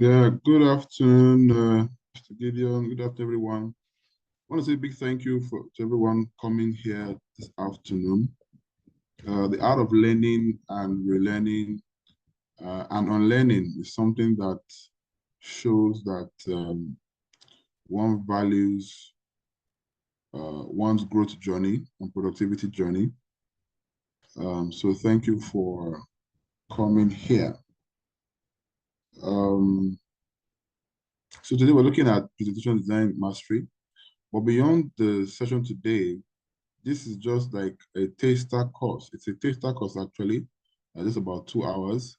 Yeah, good afternoon, Mr. Gideon. Good afternoon, everyone. I want to say a big thank you to everyone coming here this afternoon. The art of learning and relearning and unlearning is something that shows that one values one's growth journey and productivity journey. So thank you for coming here. Um, so today we're looking at presentation design mastery. But beyond the session today, this is just like a taster course. It's a taster course actually, just about 2 hours.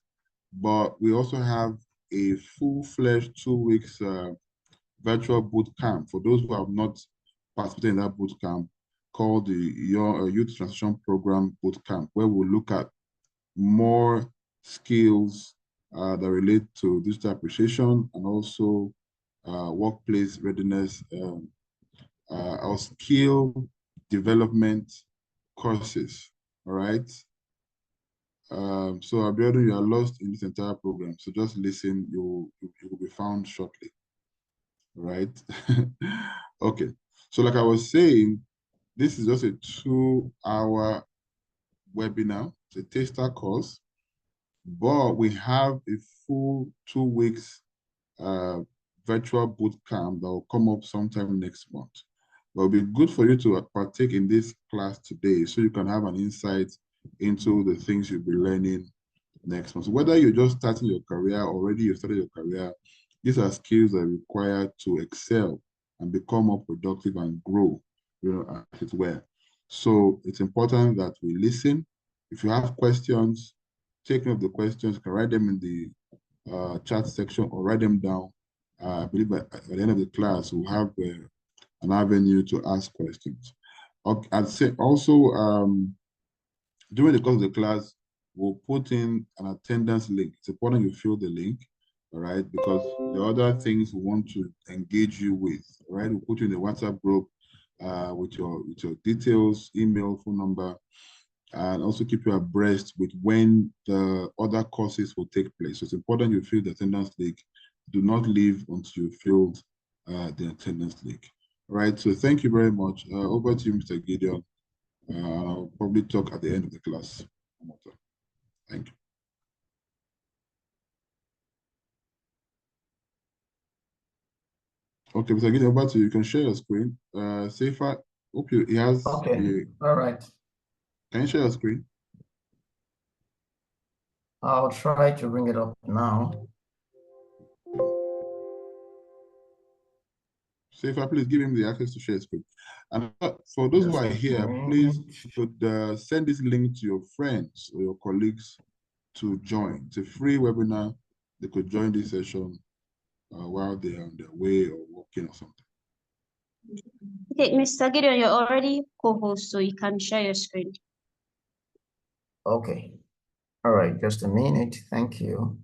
But we also have a full-fledged 2 weeks virtual boot camp for those who have not participated in that boot camp called the Your Youth Transition Program Boot Camp, where we'll look at more skills that relate to digital appreciation and also workplace readiness or skill development courses. All right. So Abiodun, you are lost in this entire program. So just listen, you will be found shortly. All right. Okay. So like I was saying, this is just a 2 hour webinar. It's a taster course, but we have a full 2 weeks uh, virtual boot camp that will come up sometime next month. But it'll be good for you to partake in this class today so you can have an insight into the things you'll be learning next month. So whether you're just starting your career, already you started your career, these are skills that are required to excel and become more productive and grow, as it were. So it's important that we listen. If you have questions, take note of the questions, you can write them in the chat section or write them down. I believe at the end of the class, we'll have an avenue to ask questions. I'd say also, during the course of the class, we'll put in an attendance link. It's important you fill the link, all right? Because the other things we want to engage you with, all right? We'll put you in the WhatsApp group with your details, email, phone number, and also keep you abreast with when the other courses will take place. So it's important you fill the attendance link. Do not leave until you filled the attendance link. All right, so thank you very much. Over to you, Mr. Gideon. I'll probably talk at the end of the class. Thank you. Okay, Mr. Gideon, over to you. You can share your screen. Safer, hope he has. Okay, all right. Can you share your screen? I'll try to bring it up now. Safer, please give him the access to share screen. And for those who are here, please could send this link to your friends or your colleagues to join. It's a free webinar. They could join this session while they're on their way or walking or something. Okay, Mr. Gideon, you're already co-host, so you can share your screen. Okay. All right, just a minute. Thank you.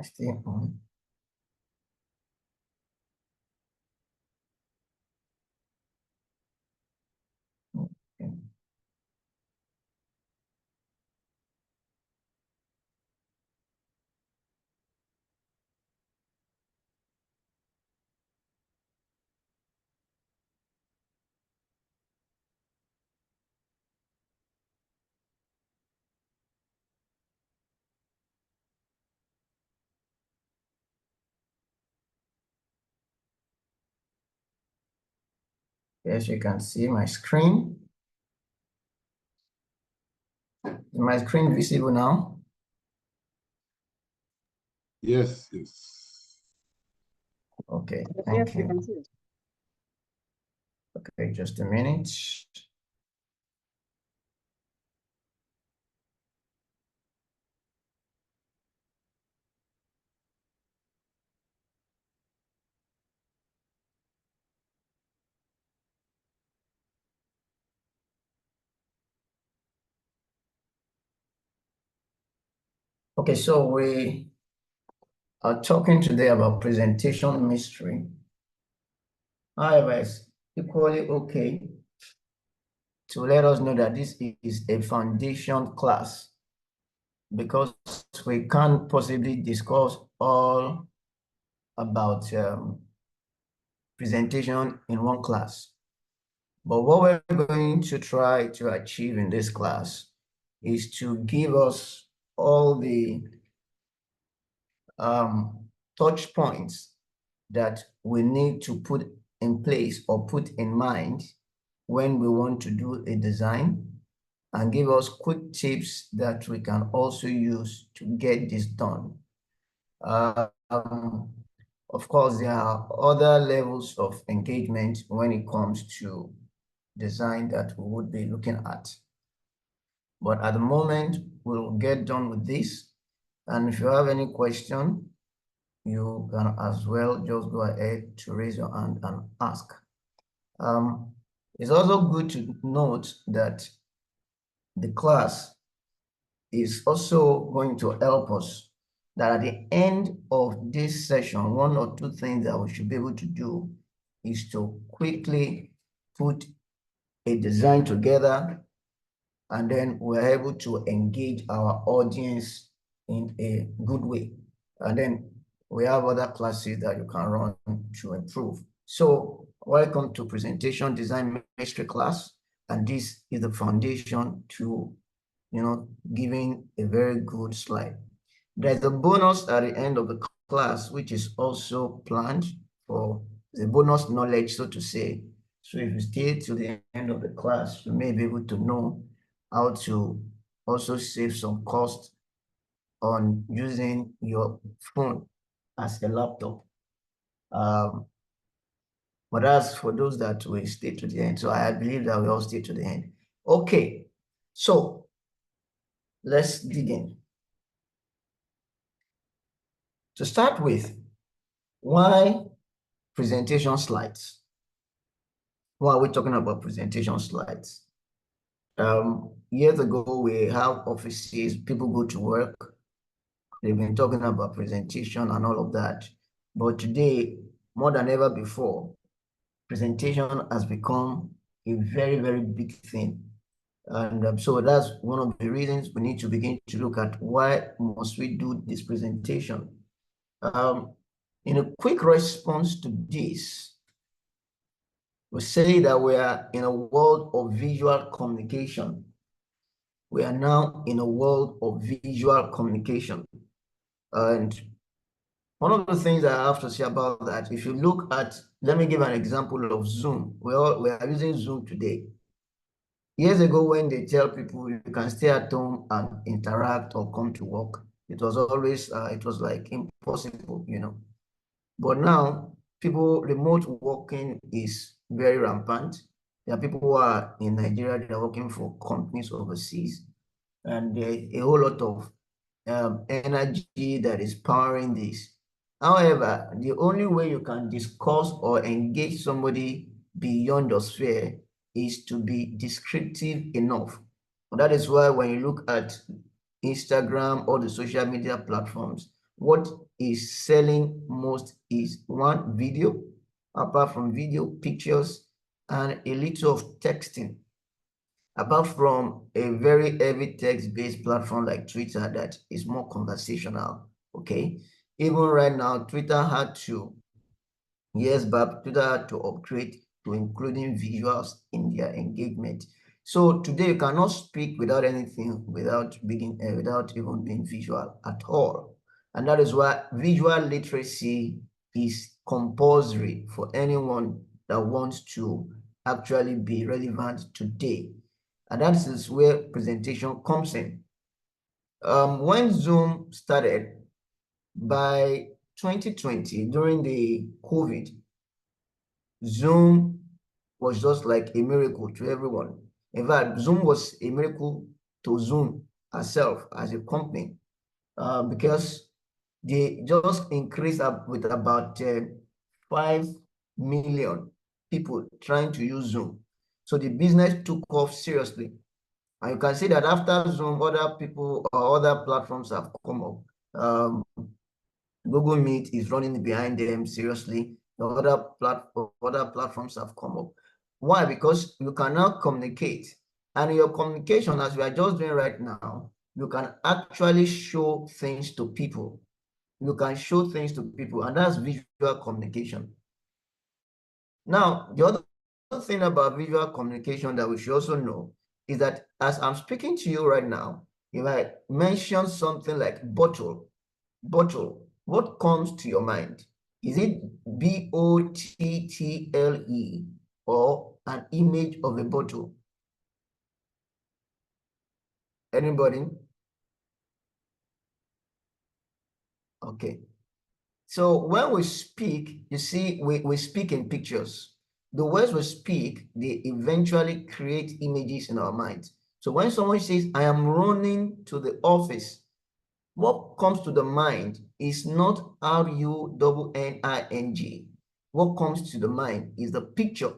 Stay on. Okay. As you can see my screen. Is my screen visible now? Yes, yes. Okay, thank you. Okay, just a minute. Okay, so we are talking today about presentation mystery. However, it's equally okay to let us know that this is a foundation class, because we can't possibly discuss all about presentation in one class. But what we're going to try to achieve in this class is to give us all the touch points that we need to put in place or put in mind when we want to do a design, and give us quick tips that we can also use to get this done. Of course, there are other levels of engagement when it comes to design that we would be looking at. But at the moment, we'll get done with this. And if you have any question, you can as well just go ahead to raise your hand and ask. It's also good to note that the class is also going to help us, that at the end of this session, one or two things that we should be able to do is to quickly put a design together, and then we're able to engage our audience in a good way. And then we have other classes that you can run to improve. So welcome to Presentation Design Mystery class. And this is the foundation to, giving a very good slide. There's a bonus at the end of the class, which is also planned for the bonus knowledge, so to say. So if you stay to the end of the class, you may be able to know how to also save some cost on using your phone as a laptop. But that's for those that will stay to the end. So I believe that we all stay to the end. Okay, so let's dig in. To start with, why presentation slides? Why are we talking about presentation slides? Years ago, we have offices, people go to work. They've been talking about presentation and all of that. But today, more than ever before, presentation has become a very, very big thing. And so that's one of the reasons we need to begin to look at why must we do this presentation. In a quick response to this, we say that we are in a world of visual communication. We are now in a world of visual communication. And one of the things I have to say about that, if you look at, let me give an example of Zoom. We are using Zoom today. Years ago, when they tell people you can stay at home and interact or come to work, it was always, it was like impossible, But now, remote working is very rampant. There are people who are in Nigeria that are working for companies overseas, and there's a whole lot of energy that is powering this. However, the only way you can discuss or engage somebody beyond the sphere is to be descriptive enough. And that is why when you look at Instagram or the social media platforms, what is selling most is one, video, apart from video, pictures, and a little of texting. Apart from a very heavy text-based platform like Twitter that is more conversational, okay? Even right now, years back, Twitter had to upgrade to including visuals in their engagement. So today you cannot speak without anything, without even being visual at all. And that is why visual literacy is compulsory for anyone that wants to actually be relevant today. And that is where presentation comes in. When Zoom started, by 2020, during the COVID, Zoom was just like a miracle to everyone. In fact, Zoom was a miracle to Zoom herself as a company, because they just increased up with about 5 million people trying to use Zoom. So the business took off seriously. And you can see that after Zoom, other people or other platforms have come up. Google Meet is running behind them seriously. The other platforms have come up. Why? Because you can now communicate. And your communication, as we are just doing right now, you can actually show things to people. You can show things to people, and that's visual communication. Now, the other thing about visual communication that we should also know is that as I'm speaking to you right now, if I mention something like bottle, what comes to your mind? Is it B-O-T-T-L-E or an image of a bottle? Anybody? Okay. So when we speak, you see, we speak in pictures. The words we speak, they eventually create images in our minds. So when someone says, I am running to the office, what comes to the mind is not R-U-N-N-I-N-G. What comes to the mind is the picture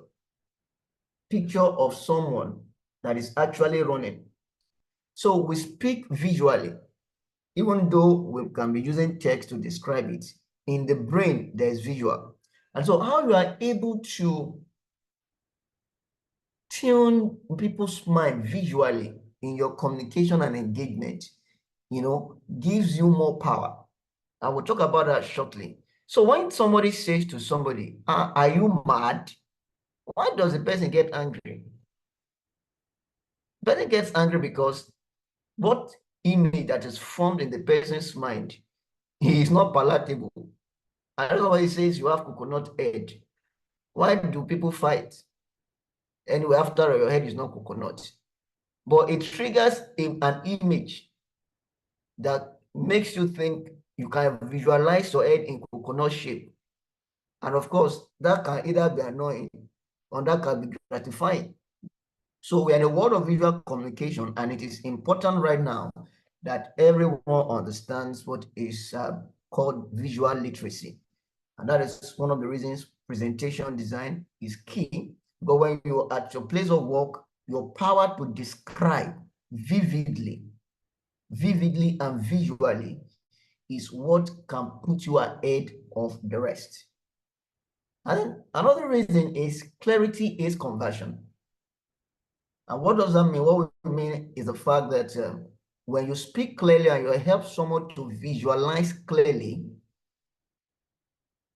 of someone that is actually running. So we speak visually, even though we can be using text to describe it. In the brain, there's visual. And so how you are able to tune people's mind visually in your communication and engagement, gives you more power. I will talk about that shortly. So when somebody says to somebody, are you mad? Why does the person get angry? The person gets angry because what image that is formed in the person's mind is not palatable. And somebody says you have coconut head. Why do people fight? Anyway, after all, your head is not coconut. But it triggers an image that makes you think you can visualize your head in coconut shape. And of course, that can either be annoying or that can be gratifying. So we're in a world of visual communication, and it is important right now that everyone understands what is called visual literacy. And that is one of the reasons presentation design is key. But when you're at your place of work, your power to describe vividly and visually is what can put you ahead of the rest. And then another reason is clarity is conversion. And what does that mean? What we mean is the fact that when you speak clearly and you help someone to visualize clearly,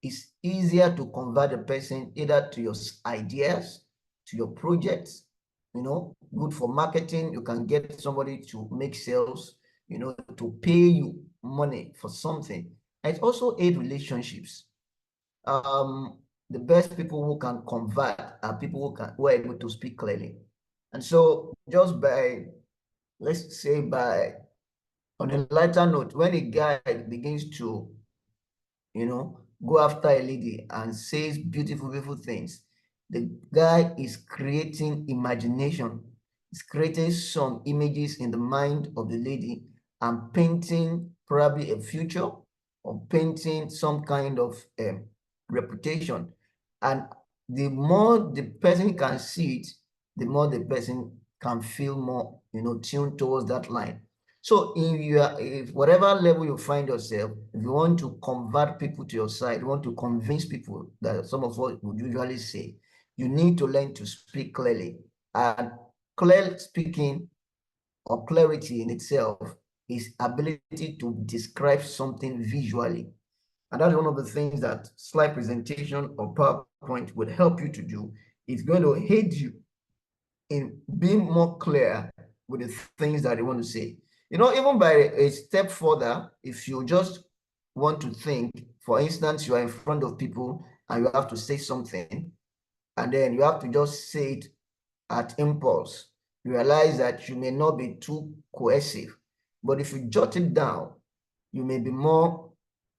it's easier to convert a person either to your ideas, to your projects, good for marketing. You can get somebody to make sales, to pay you money for something. And it also aids relationships. The best people who can convert are people who are able to speak clearly. And so just let's say on a lighter note, when a guy begins to, go after a lady and says beautiful things, the guy is creating imagination. He's creating some images in the mind of the lady and painting probably a future or painting some kind of reputation. And the more the person can see it, the more the person can feel more, tuned towards that line. So if whatever level you find yourself, if you want to convert people to your side, you want to convince people that some of what would usually say, you need to learn to speak clearly. And clear speaking or clarity in itself is ability to describe something visually. And that's one of the things that slide presentation or PowerPoint would help you to do. It's going to aid you in being more clear with the things that you want to say. Even by a step further, if you just want to think, for instance, you are in front of people and you have to say something, and then you have to just say it at impulse, you realize that you may not be too cohesive. But if you jot it down, you may be more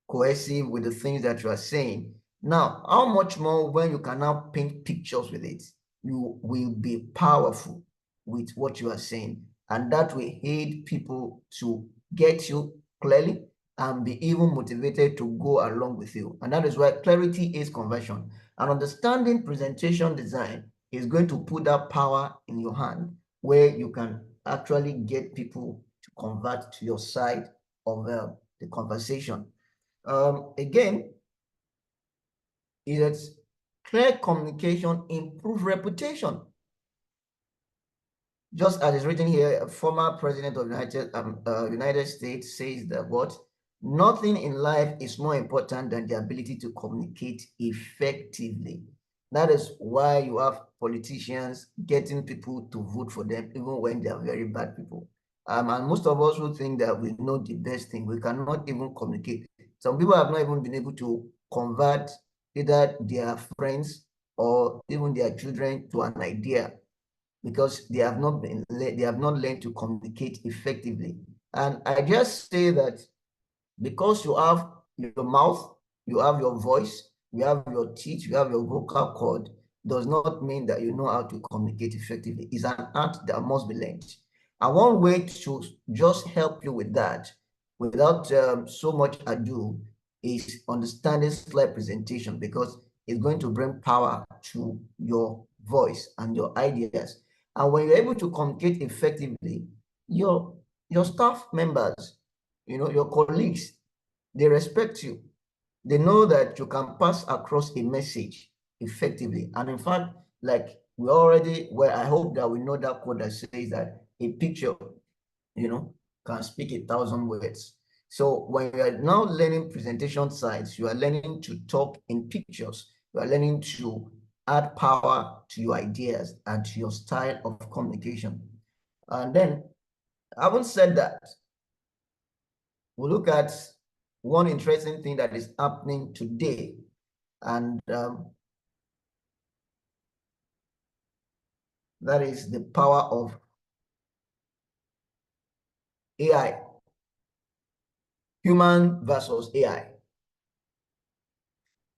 cohesive with the things that you are saying. Now, how much more when you can now paint pictures with it? You will be powerful with what you are saying. And that will aid people to get you clearly and be even motivated to go along with you. And that is why clarity is conversion. And understanding presentation design is going to put that power in your hand where you can actually get people to convert to your side of the conversation. Again, is clear communication improve reputation. Just as it's written here, a former president of United States says that what? Nothing in life is more important than the ability to communicate effectively. That is why you have politicians getting people to vote for them, even when they are very bad people. And most of us who think that we know the best thing, we cannot even communicate. Some people have not even been able to convert either their friends or even their children to an idea, because they have not learned to communicate effectively. And I just say that because you have your mouth, you have your voice, you have your teeth, you have your vocal cord, does not mean that you know how to communicate effectively. It's an art that must be learned. And one way to just help you with that, without so much ado, is understanding slide presentation, because it's going to bring power to your voice and your ideas. And when you're able to communicate effectively, your staff members, your colleagues, they respect you. They know that you can pass across a message effectively. And in fact, like I hope that we know that quote that says that a picture, can speak 1,000 words. So when you are now learning presentation science, you are learning to talk in pictures. You are learning to add power to your ideas and to your style of communication. And then, having said that, we'll look at one interesting thing that is happening today. And that is the power of AI, human versus AI.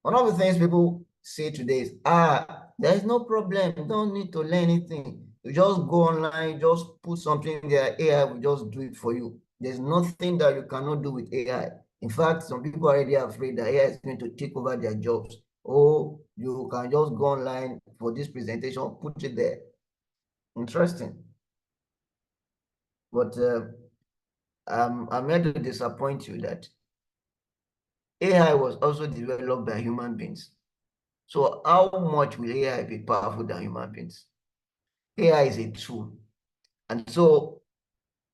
One of the things people say today is, there is no problem. You don't need to learn anything. You just go online, just put something there, AI will just do it for you. There's nothing that you cannot do with AI. In fact, some people are already afraid that AI is going to take over their jobs. Oh, you can just go online for this presentation, put it there. Interesting. But I'm here to disappoint you that AI was also developed by human beings. So how much will AI be powerful than human beings? AI is a tool. And so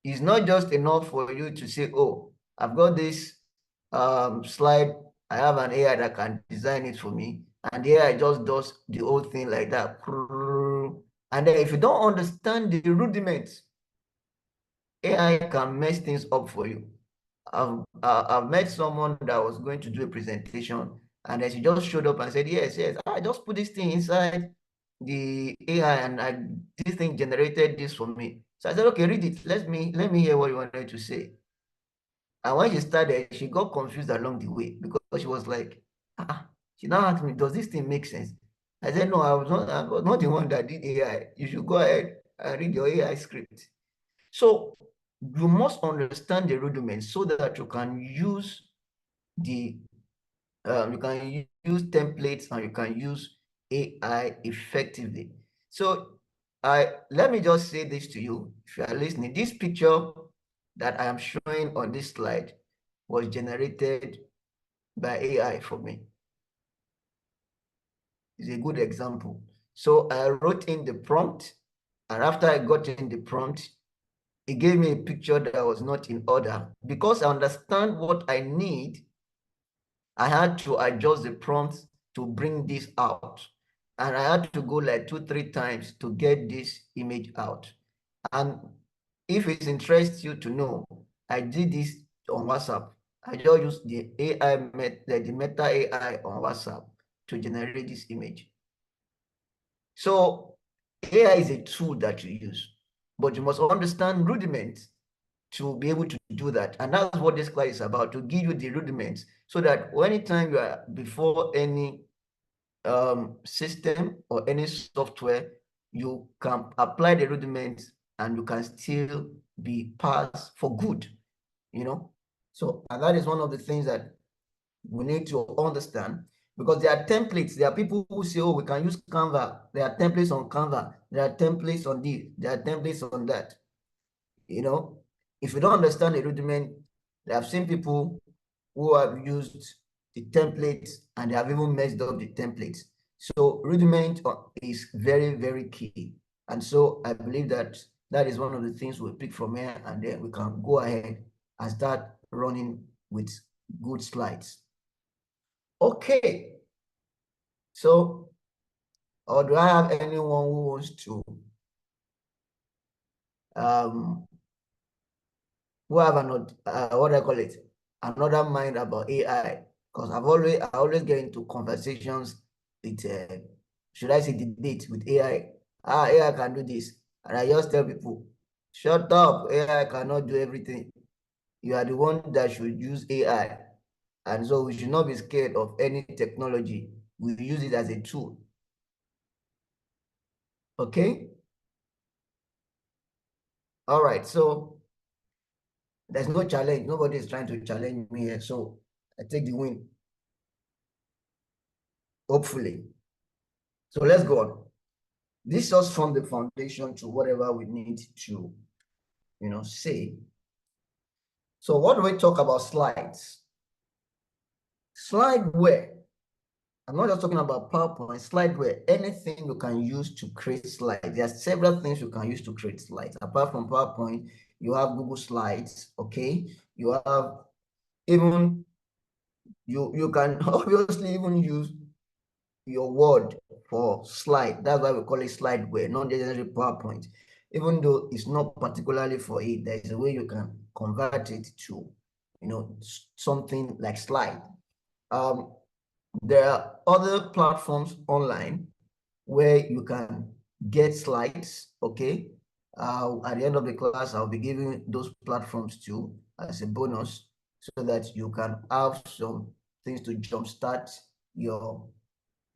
it's not just enough for you to say, oh, I've got this slide, I have an AI that can design it for me, and the AI just does the whole thing like that. And then if you don't understand the rudiments, AI can mess things up for you. I've met someone that was going to do a presentation, and then she just showed up and said, yes, I just put this thing inside the AI, and this thing generated this for me. So I said, okay, read it. Let me hear what you wanted to say. And when she started, she got confused along the way, because she was like, she now asked me, does this thing make sense? I said, no, I was not the one that did AI. You should go ahead and read your AI script. So you must understand the rudiments so that you can use templates, and you can use AI effectively. So let me just say this to you, if you are listening. This picture that I am showing on this slide was generated by AI for me. It's a good example. So I wrote in the prompt, and after I got in the prompt, it gave me a picture that was not in order. Because I understand what I need, I had to adjust the prompt to bring this out. And I had to go like 2-3 times to get this image out. And if it interests you to know, I did this on WhatsApp. I just used the the Meta AI on WhatsApp to generate this image. So AI is a tool that you use, but you must understand rudiments to be able to do that. And that's what this class is about, to give you the rudiments, so that anytime you are before any system or any software, you can apply the rudiments and you can still be passed for good, So, and that is one of the things that we need to understand, because there are templates. There are people who say, oh, we can use Canva. There are templates on Canva. There are templates on this. There are templates on that. you know, if you don't understand the rudiment, I've seen people who have used the templates and they have even messed up the templates. So rudiment is very, very key. And so I believe that that is one of the things we'll pick from here, and then we can go ahead and start running with good slides. Okay. So, or do I have anyone who wants to who have what do I call it? Another mind about AI? Because I always get into conversations with should I say debate with AI? AI can do this. And I just tell people, shut up, AI cannot do everything. You are the one that should use AI. And so we should not be scared of any technology. We use it as a tool. Okay? All right, so there's no challenge. Nobody is trying to challenge me here. So I take the win. Hopefully. So let's go on. This just from the foundation to whatever we need to, say. So what do we talk about slides? Slideware. I'm not just talking about PowerPoint. Slideware, anything you can use to create slides. There are several things you can use to create slides. Apart from PowerPoint, you have Google Slides, okay? You have even, you can obviously even use your Word for slide. That's why we call it slideware, not necessarily PowerPoint. Even though it's not particularly for it, there is a way you can convert it to, something like slide. There are other platforms online where you can get slides, okay? At the end of the class, I'll be giving those platforms too as a bonus so that you can have some things to jumpstart your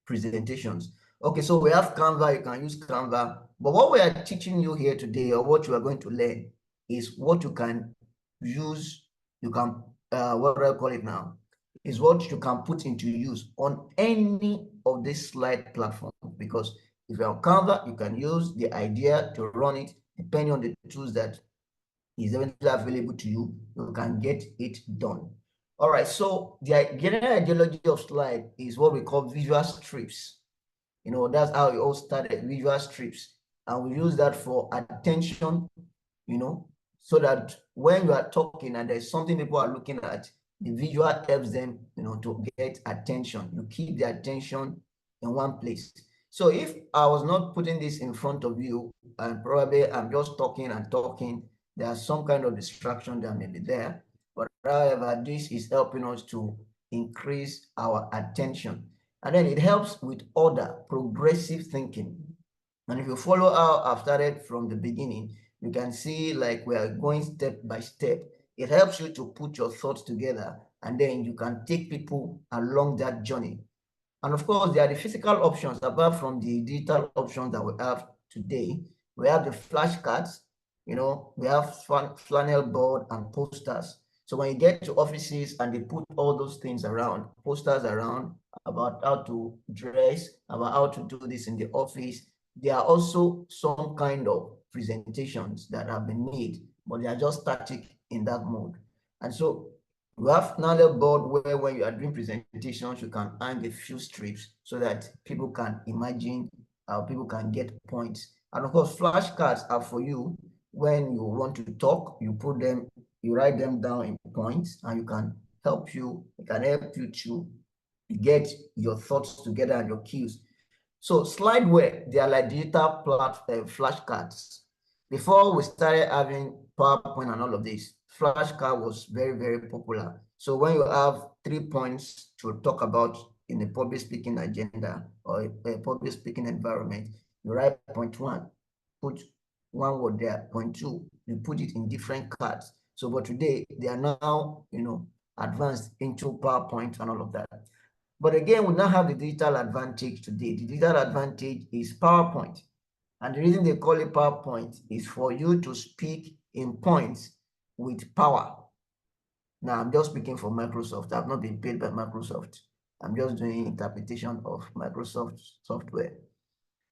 presentations. Okay, so we have Canva, you can use Canva, but what we are teaching you here today, or what you are going to learn, is what you can use, what do I call it now? Is what you can put into use on any of these slide platforms, because if you're on Canva, you can use the idea to run it, depending on the tools that is eventually available to you, you can get it done. All right, so the general ideology of slide is what we call visual strips. That's how it all started, visual strips. And we use that for attention, so that when you are talking and there's something people are looking at, the visual helps them, to get attention. You keep the attention in one place. So if I was not putting this in front of you, and probably I'm just talking and talking, there's some kind of distraction that may be there. But however, this is helping us to increase our attention. And then it helps with order, progressive thinking. And if you follow how I've started from the beginning, you can see like we are going step by step. It helps you to put your thoughts together, and then you can take people along that journey. And of course, there are the physical options apart from the digital options that we have today. We have the flashcards, we have flannel board and posters. So when you get to offices and they put all those things around, posters around about how to dress, about how to do this in the office, there are also some kind of presentations that have been made, but they are just static in that mode. And so we have another board where when you are doing presentations, you can hang a few strips so that people can imagine, people can get points. And of course, flashcards are for you when you want to talk, you write them down in points, and it can help you to get your thoughts together and your cues. So slideware, they are like digital flashcards. Before we started having PowerPoint and all of this, flashcard was very, very popular. So when you have 3 points to talk about in a public speaking agenda or a public speaking environment, you write point 1, put one word there, point 2, you put it in different cards. So but today they are now, advanced into PowerPoint and all of that. But again, we now have the digital advantage today. The digital advantage is PowerPoint. And the reason they call it PowerPoint is for you to speak in points with power. Now, I'm just speaking for Microsoft. I've not been paid by Microsoft. I'm just doing interpretation of Microsoft software.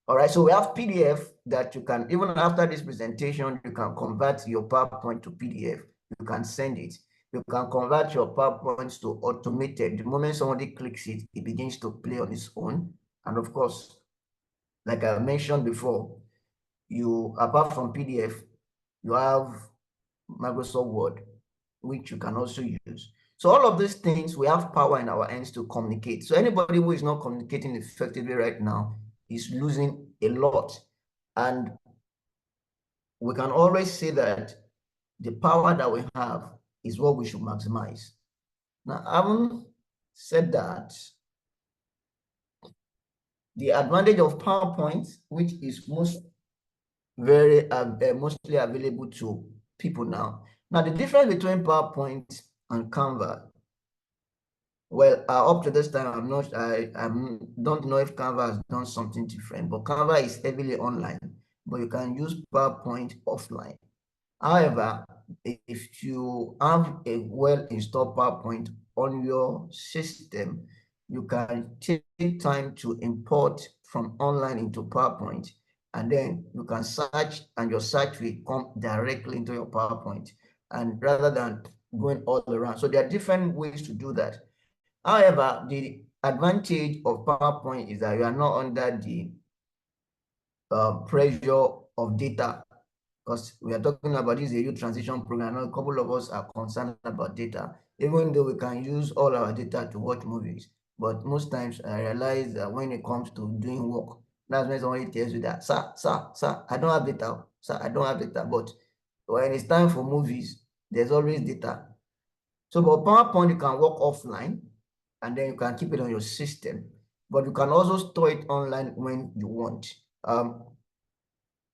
All right, so we have PDF that you can, even after this presentation, you can convert your PowerPoint to PDF. You can send it. You can convert your PowerPoints to automated. The moment somebody clicks it, it begins to play on its own. And of course, like I mentioned before, you, apart from PDF, you have Microsoft Word, which you can also use. So all of these things, we have power in our hands to communicate. So anybody who is not communicating effectively right now is losing a lot. And we can always say that the power that we have is what we should maximize. Now, having said that, the advantage of PowerPoint, which is mostly available to people now. Now, the difference between PowerPoint and Canva, well, up to this time, I don't know if Canva has done something different, but Canva is heavily online, but you can use PowerPoint offline. However, if you have a well-installed PowerPoint on your system, you can take time to import from online into PowerPoint, and then you can search, and your search will come directly into your PowerPoint, and rather than going all around. So there are different ways to do that. However, the advantage of PowerPoint is that you are not under the pressure of data, because we are talking about this EU transition program. A couple of us are concerned about data, even though we can use all our data to watch movies. But most times I realize that when it comes to doing work, that's when somebody tells you that, sir, I don't have data. Sir, I don't have data. But when it's time for movies, there's always data. So, but PowerPoint, you can work offline, and then you can keep it on your system. But you can also store it online when you want.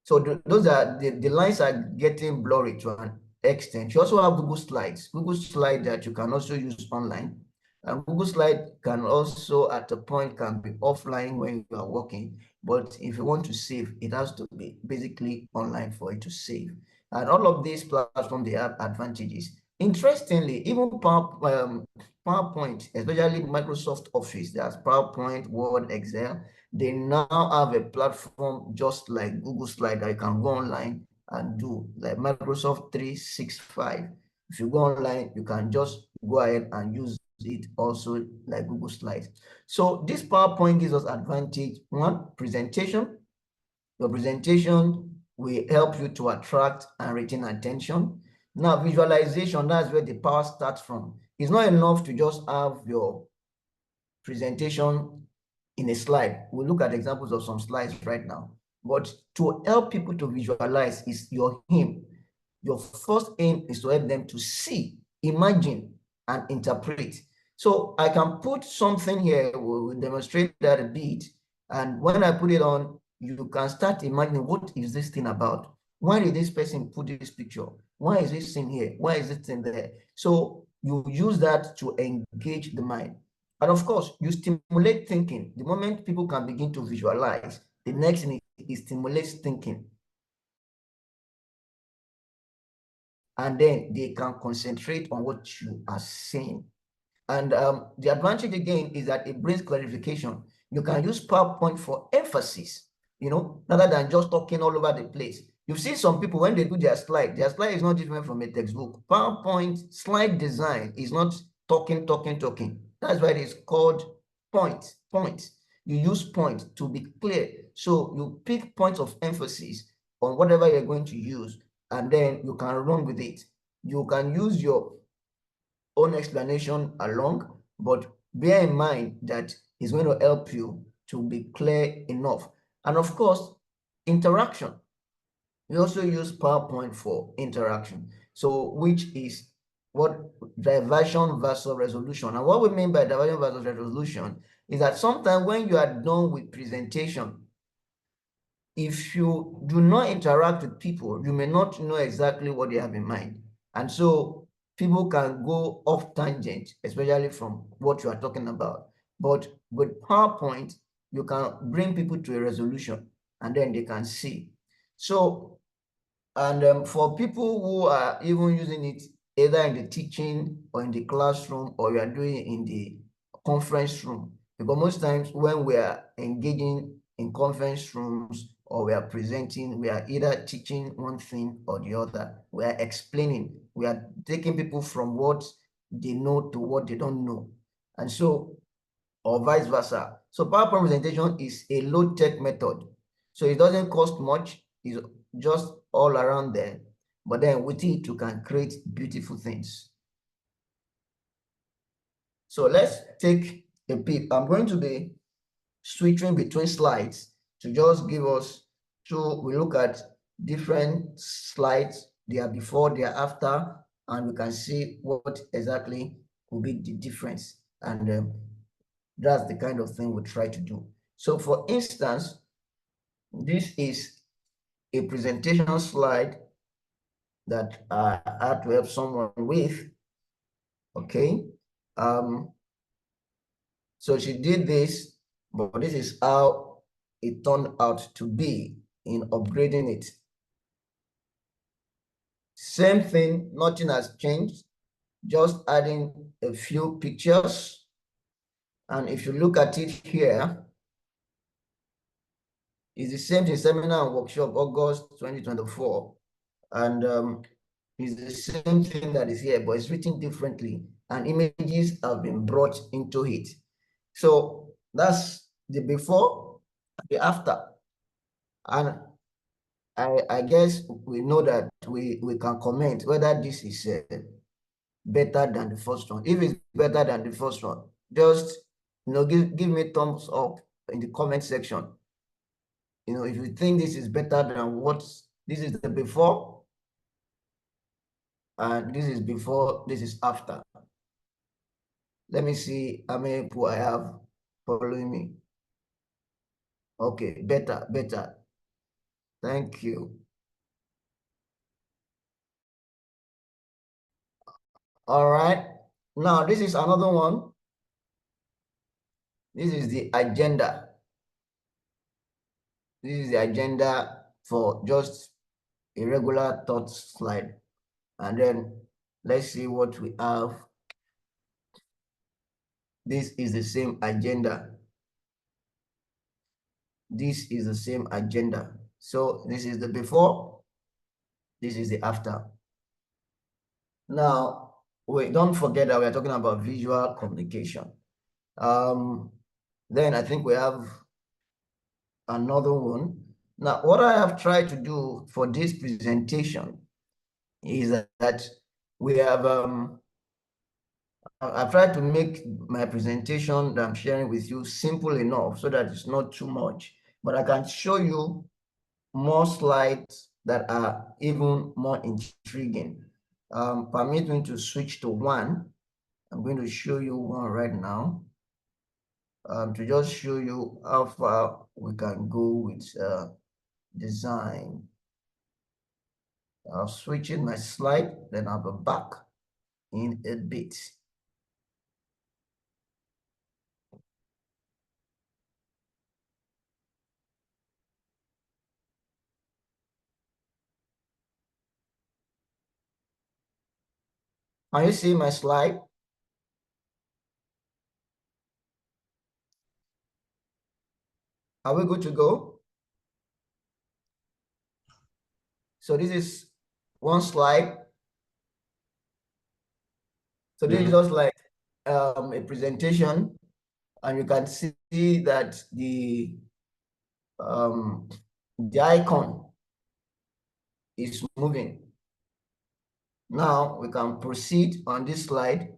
So those are the lines are getting blurry to an extent. You also have Google Slides. Google Slide that you can also use online. And Google Slide can also, at a point, can be offline when you are working. But if you want to save, it has to be basically online for it to save. And all of these platforms, they have advantages. Interestingly, even PowerPoint, especially Microsoft Office, that's PowerPoint, Word, Excel, they now have a platform just like Google Slide that you can go online and do, like Microsoft 365. If you go online, you can just go ahead and use it also like Google Slides. So this PowerPoint gives us advantage. One, presentation. Your presentation will help you to attract and retain attention. Now, visualization, that's where the power starts from. It's not enough to just have your presentation in a slide. We'll look at examples of some slides right now. But to help people to visualize is your aim. Your first aim is to help them to see, imagine, and interpret. So I can put something here, we'll demonstrate that a bit. And when I put it on, you can start imagining, what is this thing about? Why did this person put this picture? Why is this thing here? Why is this thing there? So you use that to engage the mind. And of course, you stimulate thinking. The moment people can begin to visualize, the next thing is stimulates thinking. And then they can concentrate on what you are saying. And the advantage again is that it brings clarification. You can use PowerPoint for emphasis, rather than just talking all over the place. You've seen some people when they do their slide is not different from a textbook. PowerPoint slide design is not talking. That's why it is called points. You use points to be clear. So you pick points of emphasis on whatever you're going to use, and then you can run with it. You can use your own explanation along, but bear in mind that it's going to help you to be clear enough. And of course, interaction. We also use PowerPoint for interaction. So which is what diversion versus resolution. And what we mean by diversion versus resolution is that sometimes when you are done with presentation, if you do not interact with people, you may not know exactly what they have in mind. And so people can go off tangent, especially from what you are talking about. But with PowerPoint, you can bring people to a resolution, and then they can see. So, and for people who are even using it either in the teaching or in the classroom, or you are doing it in the conference room, because most times when we are engaging in conference rooms or we are presenting, we are either teaching one thing or the other. We are explaining, we are taking people from what they know to what they don't know. And so, or vice versa. So PowerPoint presentation is a low-tech method. So it doesn't cost much, it's just all around there. But then with it, you can create beautiful things. So let's take a peek. I'm going to be switching between slides to just give us, so we look at different slides, they are before, they are after, and we can see what exactly will be the difference. And that's the kind of thing we try to do. So for instance, this is a presentation slide that I had to help someone with. Okay. So she did this, but this is how it turned out to be in upgrading it. Same thing, nothing has changed, just adding a few pictures. And if you look at it here, it's the same thing, seminar and workshop, August 2024. And it's the same thing that is here, but it's written differently, and images have been brought into it. So that's the before, the after. And I guess we know that we can comment whether this is better than the first one. If it's better than the first one, just give me thumbs up in the comment section. If you think this is better than this is the before, and this is before, this is after. Let me see how many people I have following me. Okay, better. Thank you. All right. Now, this is another one. This is the agenda. This is the agenda for just a regular thought slide. And then let's see what we have. This is the same agenda. This is the same agenda. So this is the before, this is the after. Now, wait, don't forget that we are talking about visual communication. Then I think we have another one. Now, what I have tried to do for this presentation is that we have, I've tried to make my presentation that I'm sharing with you simple enough so that it's not too much, but I can show you more slides that are even more intriguing. Permit me to switch to one. I'm going to show you one right now. To just show you how far we can go with design. I'll switch in my slide, then I'll be back in a bit. Can you see my slide? Are we good to go? So this is one slide. So this is just like a presentation, and you can see that the icon is moving. Now we can proceed on this slide.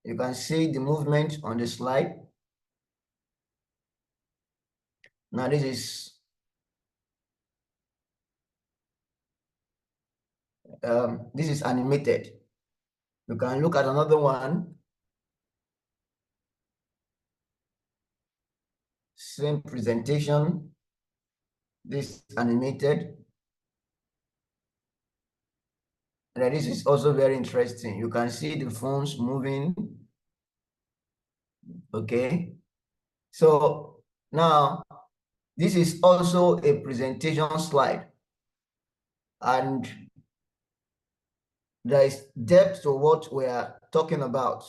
You can see the movement on the slide. Now this is animated. You can look at another one. Same presentation. This animated. And this is also very interesting. You can see the phones moving. Okay. So now this is also a presentation slide. And there is depth to what we are talking about.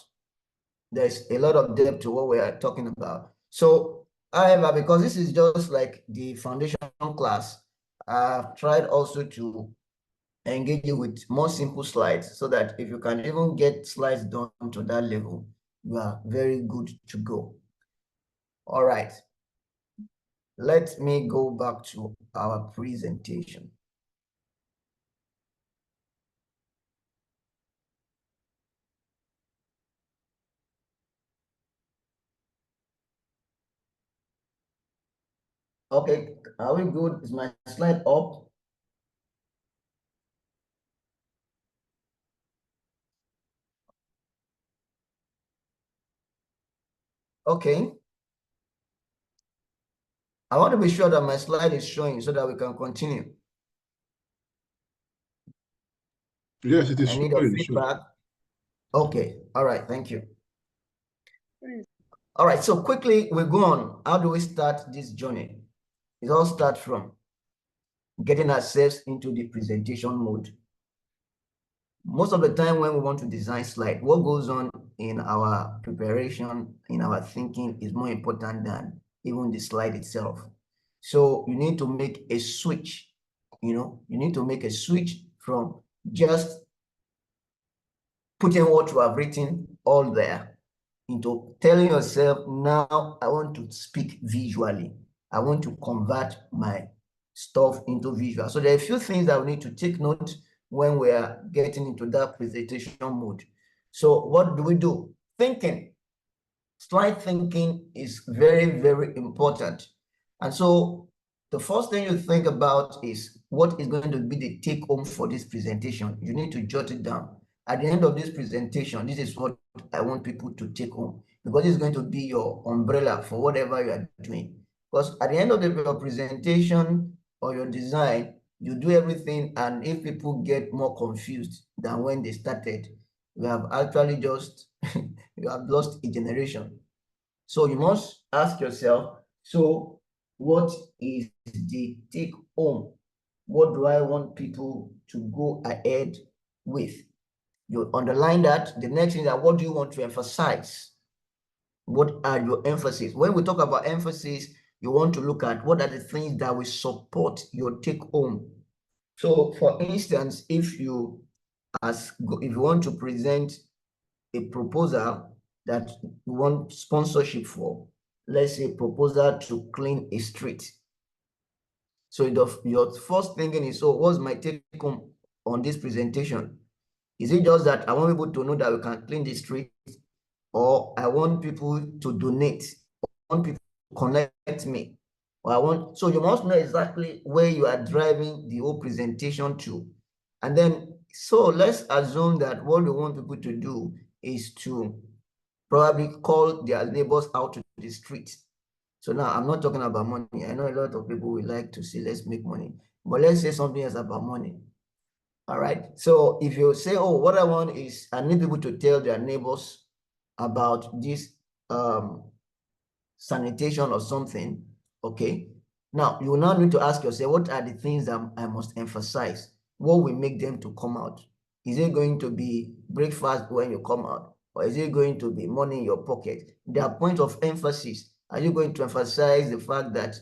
There's a lot of depth to what we are talking about. So, however, because this is just like the foundation class, I've tried also to engage you with more simple slides so that if you can even get slides done to that level, you are very good to go. All right. Let me go back to our presentation. Okay, are we good? Is my slide up? Okay. I want to be sure that my slide is showing so that we can continue. Yes, it is I need a showing. feedback. Okay, all right, thank you. All right, so quickly we go on. How do we start this journey? It all starts from getting ourselves into the presentation mode. Most of the time when we want to design slide, what goes on in our preparation, in our thinking is more important than even the slide itself. So you need to make a switch, you need to make a switch from just putting what you have written all there into telling yourself, now I want to speak visually. I want to convert my stuff into visual. So there are a few things that we need to take note when we are getting into that presentation mode. So what do we do? Thinking. Slide thinking is very, very important. And so the first thing you think about is what is going to be the take home for this presentation. You need to jot it down. At the end of this presentation, this is what I want people to take home, because it's going to be your umbrella for whatever you are doing. Because at the end of your presentation or your design, you do everything, and if people get more confused than when they started, you have actually just you have lost a generation. So you must ask yourself, so what is the take home? What do I want people to go ahead with? You underline that. The next thing is that what do you want to emphasize? What are your emphasis? When we talk about emphasis, you want to look at what are the things that will support your take home. So for instance, if you want to present a proposal that you want sponsorship for, let's say proposal to clean a street. So your first thinking is, so what's my take home on this presentation? Is it just that I want people to know that we can clean the street, or I want people to donate, I want people to connect me, or so you must know exactly where you are driving the whole presentation to. And then, so let's assume that what we want people to do is to probably call their neighbors out to the street. So now I'm not talking about money. I know a lot of people would like to say, let's make money, but let's say something else about money. All right. So if you say, oh, what I want is I need people to tell their neighbors about this sanitation or something. Okay. Now you now need to ask yourself, what are the things that I must emphasize? What will make them to come out? Is it going to be breakfast when you come out? Or is it going to be money in your pocket? Their point of emphasis. Are you going to emphasize the fact that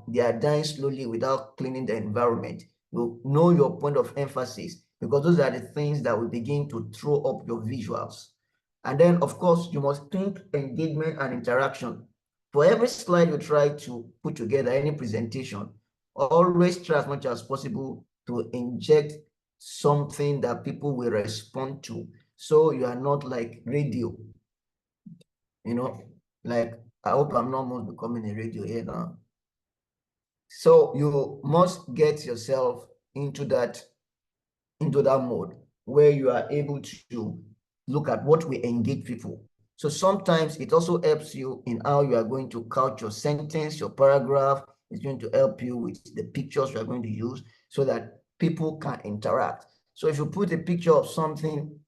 they are dying slowly without cleaning the environment? You know your point of emphasis, because those are the things that will begin to throw up your visuals. And then, of course, you must think engagement and interaction. For every slide you try to put together, any presentation, always try as much as possible to inject something that people will respond to. So you are not like radio, like, I hope I'm not almost becoming a radio here now. So you must get yourself into that mode where you are able to look at what will engage people. So sometimes it also helps you in how you are going to couch your sentence, your paragraph. It's going to help you with the pictures you are going to use so that people can interact. So if you put a picture of something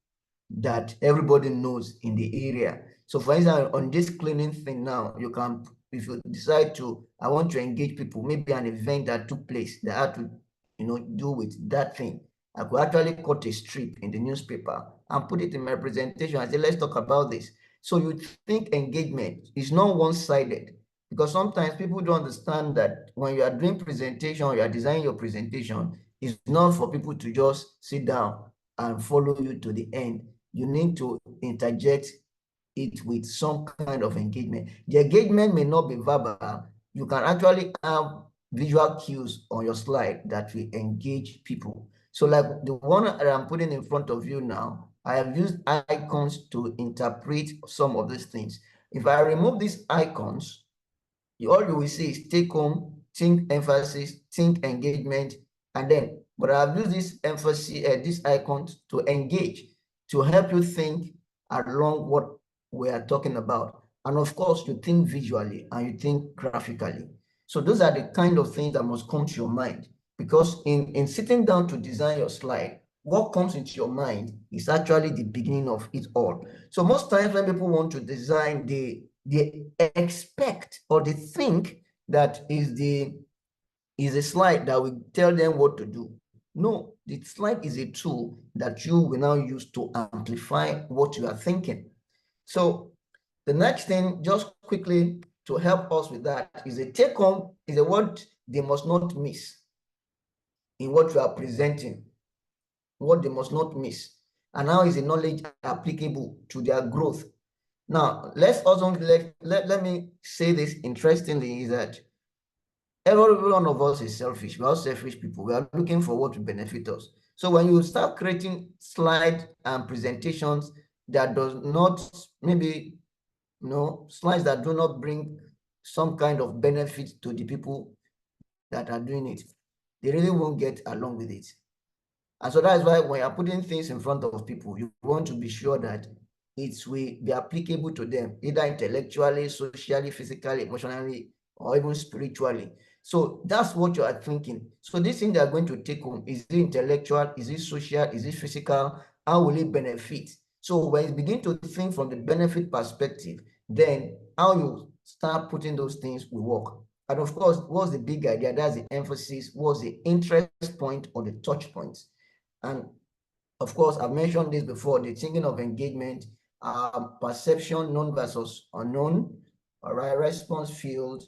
that everybody knows in the area. So for instance, on this cleaning thing now, you can, if you decide to, I want to engage people, maybe an event that took place that had to, do with that thing. I could actually cut a strip in the newspaper and put it in my presentation and say, let's talk about this. So you think engagement is not one-sided, because sometimes people don't understand that when you are doing presentation, you are designing your presentation, it's not for people to just sit down and follow you to the end. You need to interject it with some kind of engagement. The engagement may not be verbal. You can actually have visual cues on your slide that will engage people. So like the one that I'm putting in front of you now, I have used icons to interpret some of these things. If I remove these icons, all you will see is take home, think emphasis, think engagement, and then, but I've used this emphasis, this icon to engage, to help you think along what we are talking about. And of course, you think visually and you think graphically. So those are the kind of things that must come to your mind, because in sitting down to design your slide, what comes into your mind is actually the beginning of it all. So most times when people want to design, they expect or they think that is a slide that will tell them what to do. No, the slide is a tool that you will now use to amplify what you are thinking. So the next thing, just quickly to help us with that, is a take home, is a word they must not miss in what you are presenting, what they must not miss. And how is the knowledge applicable to their growth? Now, let's also let me say this interestingly, is that every one of us is selfish. We are selfish people. We are looking for what will benefit us. So when you start creating slides and presentations that does not, maybe, slides that do not bring some kind of benefit to the people that are doing it, they really won't get along with it. And so that's why when you're putting things in front of people, you want to be sure that it will be applicable to them, either intellectually, socially, physically, emotionally, or even spiritually. So that's what you are thinking. So this thing they are going to take home, is it intellectual? Is it social? Is it physical? How will it benefit? So when you begin to think from the benefit perspective, then how you start putting those things will work. And of course, what's the big idea? That's the emphasis. What's the interest point or the touch points? And of course, I've mentioned this before, the thinking of engagement, perception, known versus unknown, all right, response field,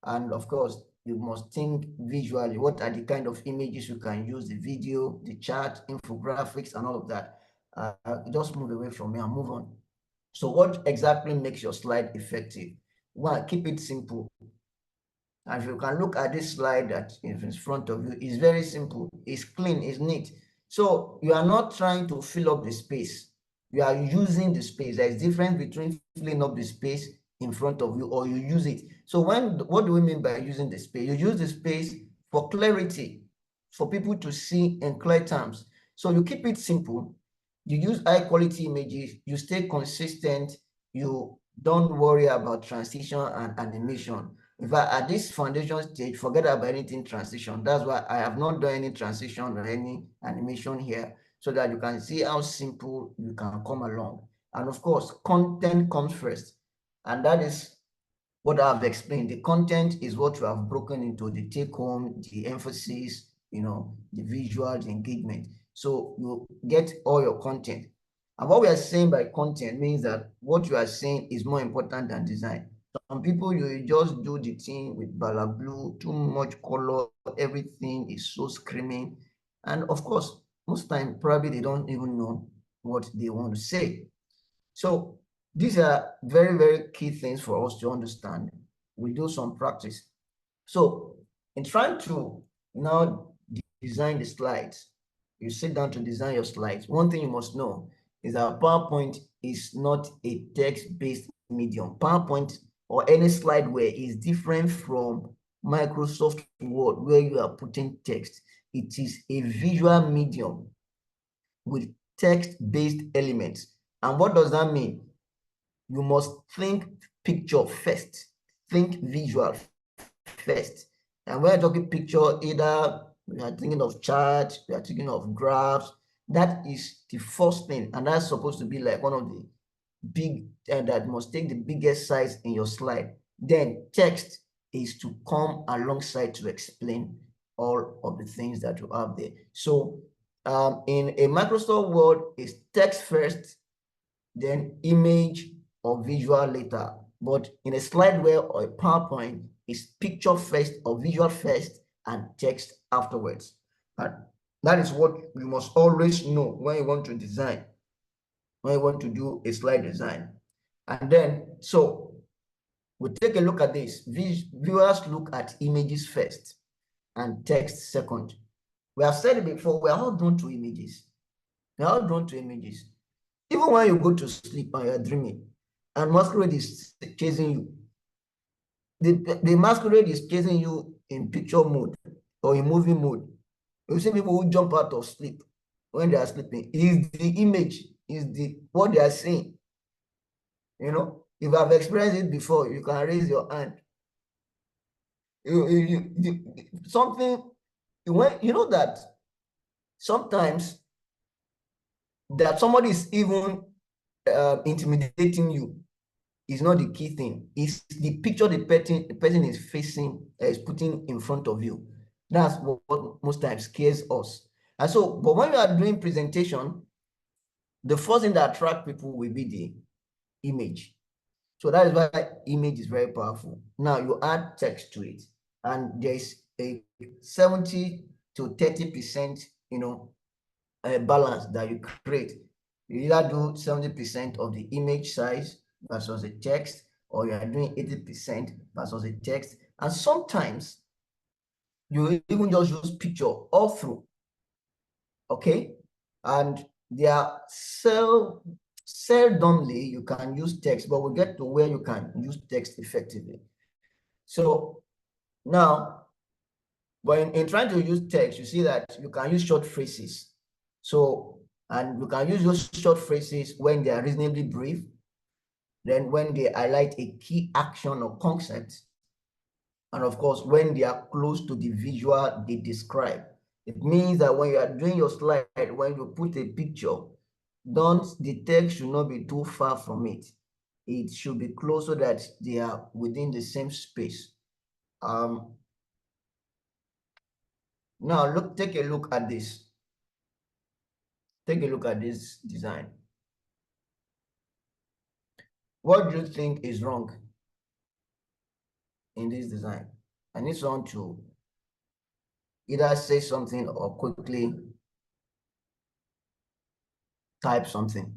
and of course, you must think visually. What are the kind of images you can use, the video, the chart, infographics, and all of that. Just move away from me and move on. So what exactly makes your slide effective? One, keep it simple. And if you can look at this slide that is in front of you, it's very simple, it's clean, it's neat. So you are not trying to fill up the space. You are using the space. There is difference between filling up the space in front of you or you use it. So what do we mean by using the space? You use the space for clarity, for people to see in clear terms. So you keep it simple. You use high quality images. You stay consistent. You don't worry about transition and animation. In fact, at this foundation stage, forget about anything transition. That's why I have not done any transition or any animation here, so that you can see how simple you can come along. And of course, content comes first. And that is what I've explained. The content is what you have broken into the take home, the emphasis, the visual, the engagement. So you get all your content. And what we are saying by content means that what you are saying is more important than design. Some people, you just do the thing with bala blue, too much color, everything is so screaming. And of course, most time, probably they don't even know what they want to say. So these are very, very key things for us to understand. We do some practice. So in trying to now design the slides, you sit down to design your slides. One thing you must know is that PowerPoint is not a text-based medium. PowerPoint or any slideware is different from Microsoft Word, where you are putting text. It is a visual medium with text-based elements. And what does that mean? You must think picture first, think visual first. And when you're talking picture, either we are thinking of charts, we are thinking of graphs. That is the first thing, and that's supposed to be like one of the big that must take the biggest size in your slide. Then text is to come alongside to explain all of the things that you have there. So in a Microsoft Word, it's text first, then image, or visual later. But in a slideware or a PowerPoint, it's picture first or visual first and text afterwards. And that is what you must always know when you want to design, when you want to do a slide design. And then, so we'll take a look at this. Viewers look at images first and text second. We have said it before, we're all drawn to images. We're all drawn to images. Even when you go to sleep and you're dreaming, and masquerade is chasing you, the masquerade is chasing you in picture mode or in movie mode. You see people who jump out of sleep when they are sleeping. It is the image, is the what they are seeing. You know, if you have experienced it before, you can raise your hand. Something, when you know that sometimes that somebody is even intimidating you is not the key thing. It's the picture the person is facing, is putting in front of you. That's what most times scares us. And so, but when you are doing presentation, the first thing that attracts people will be the image. So that is why image is very powerful. Now you add text to it, and there's a 70 to 30%, balance that you create. You either do 70% of the image size versus the text, or you are doing 80% versus the text. And sometimes you even just use picture all through. Okay, and there are seldomly you can use text, but we'll get to where you can use text effectively. So now, when in trying to use text, you see that you can use short phrases. So, and you can use those short phrases when they are reasonably brief, then when they highlight a key action or concept, and of course, when they are close to the visual they describe. It means that when you are doing your slide, when you put a picture, the text should not be too far from it. It should be close so that they are within the same space. Now take a look at this. Take a look at this design. What do you think is wrong in this design? I need someone to either say something or quickly type something.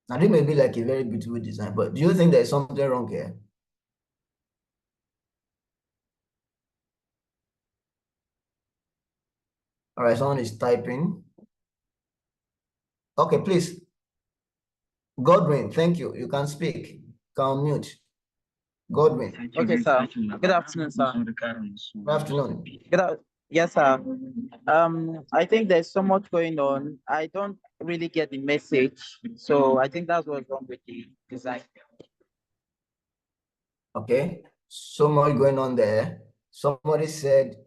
Now, this may be like a very beautiful design, but do you think there's something wrong here? All right, someone is typing. Okay, please. Godwin, thank you. You can speak. Can mute. Godwin. Okay, sir. Good afternoon, sir. Good afternoon. Yes, sir. I think there's so much going on. I don't really get the message, so I think that's what's wrong with the design. Okay, so much going on there. Somebody said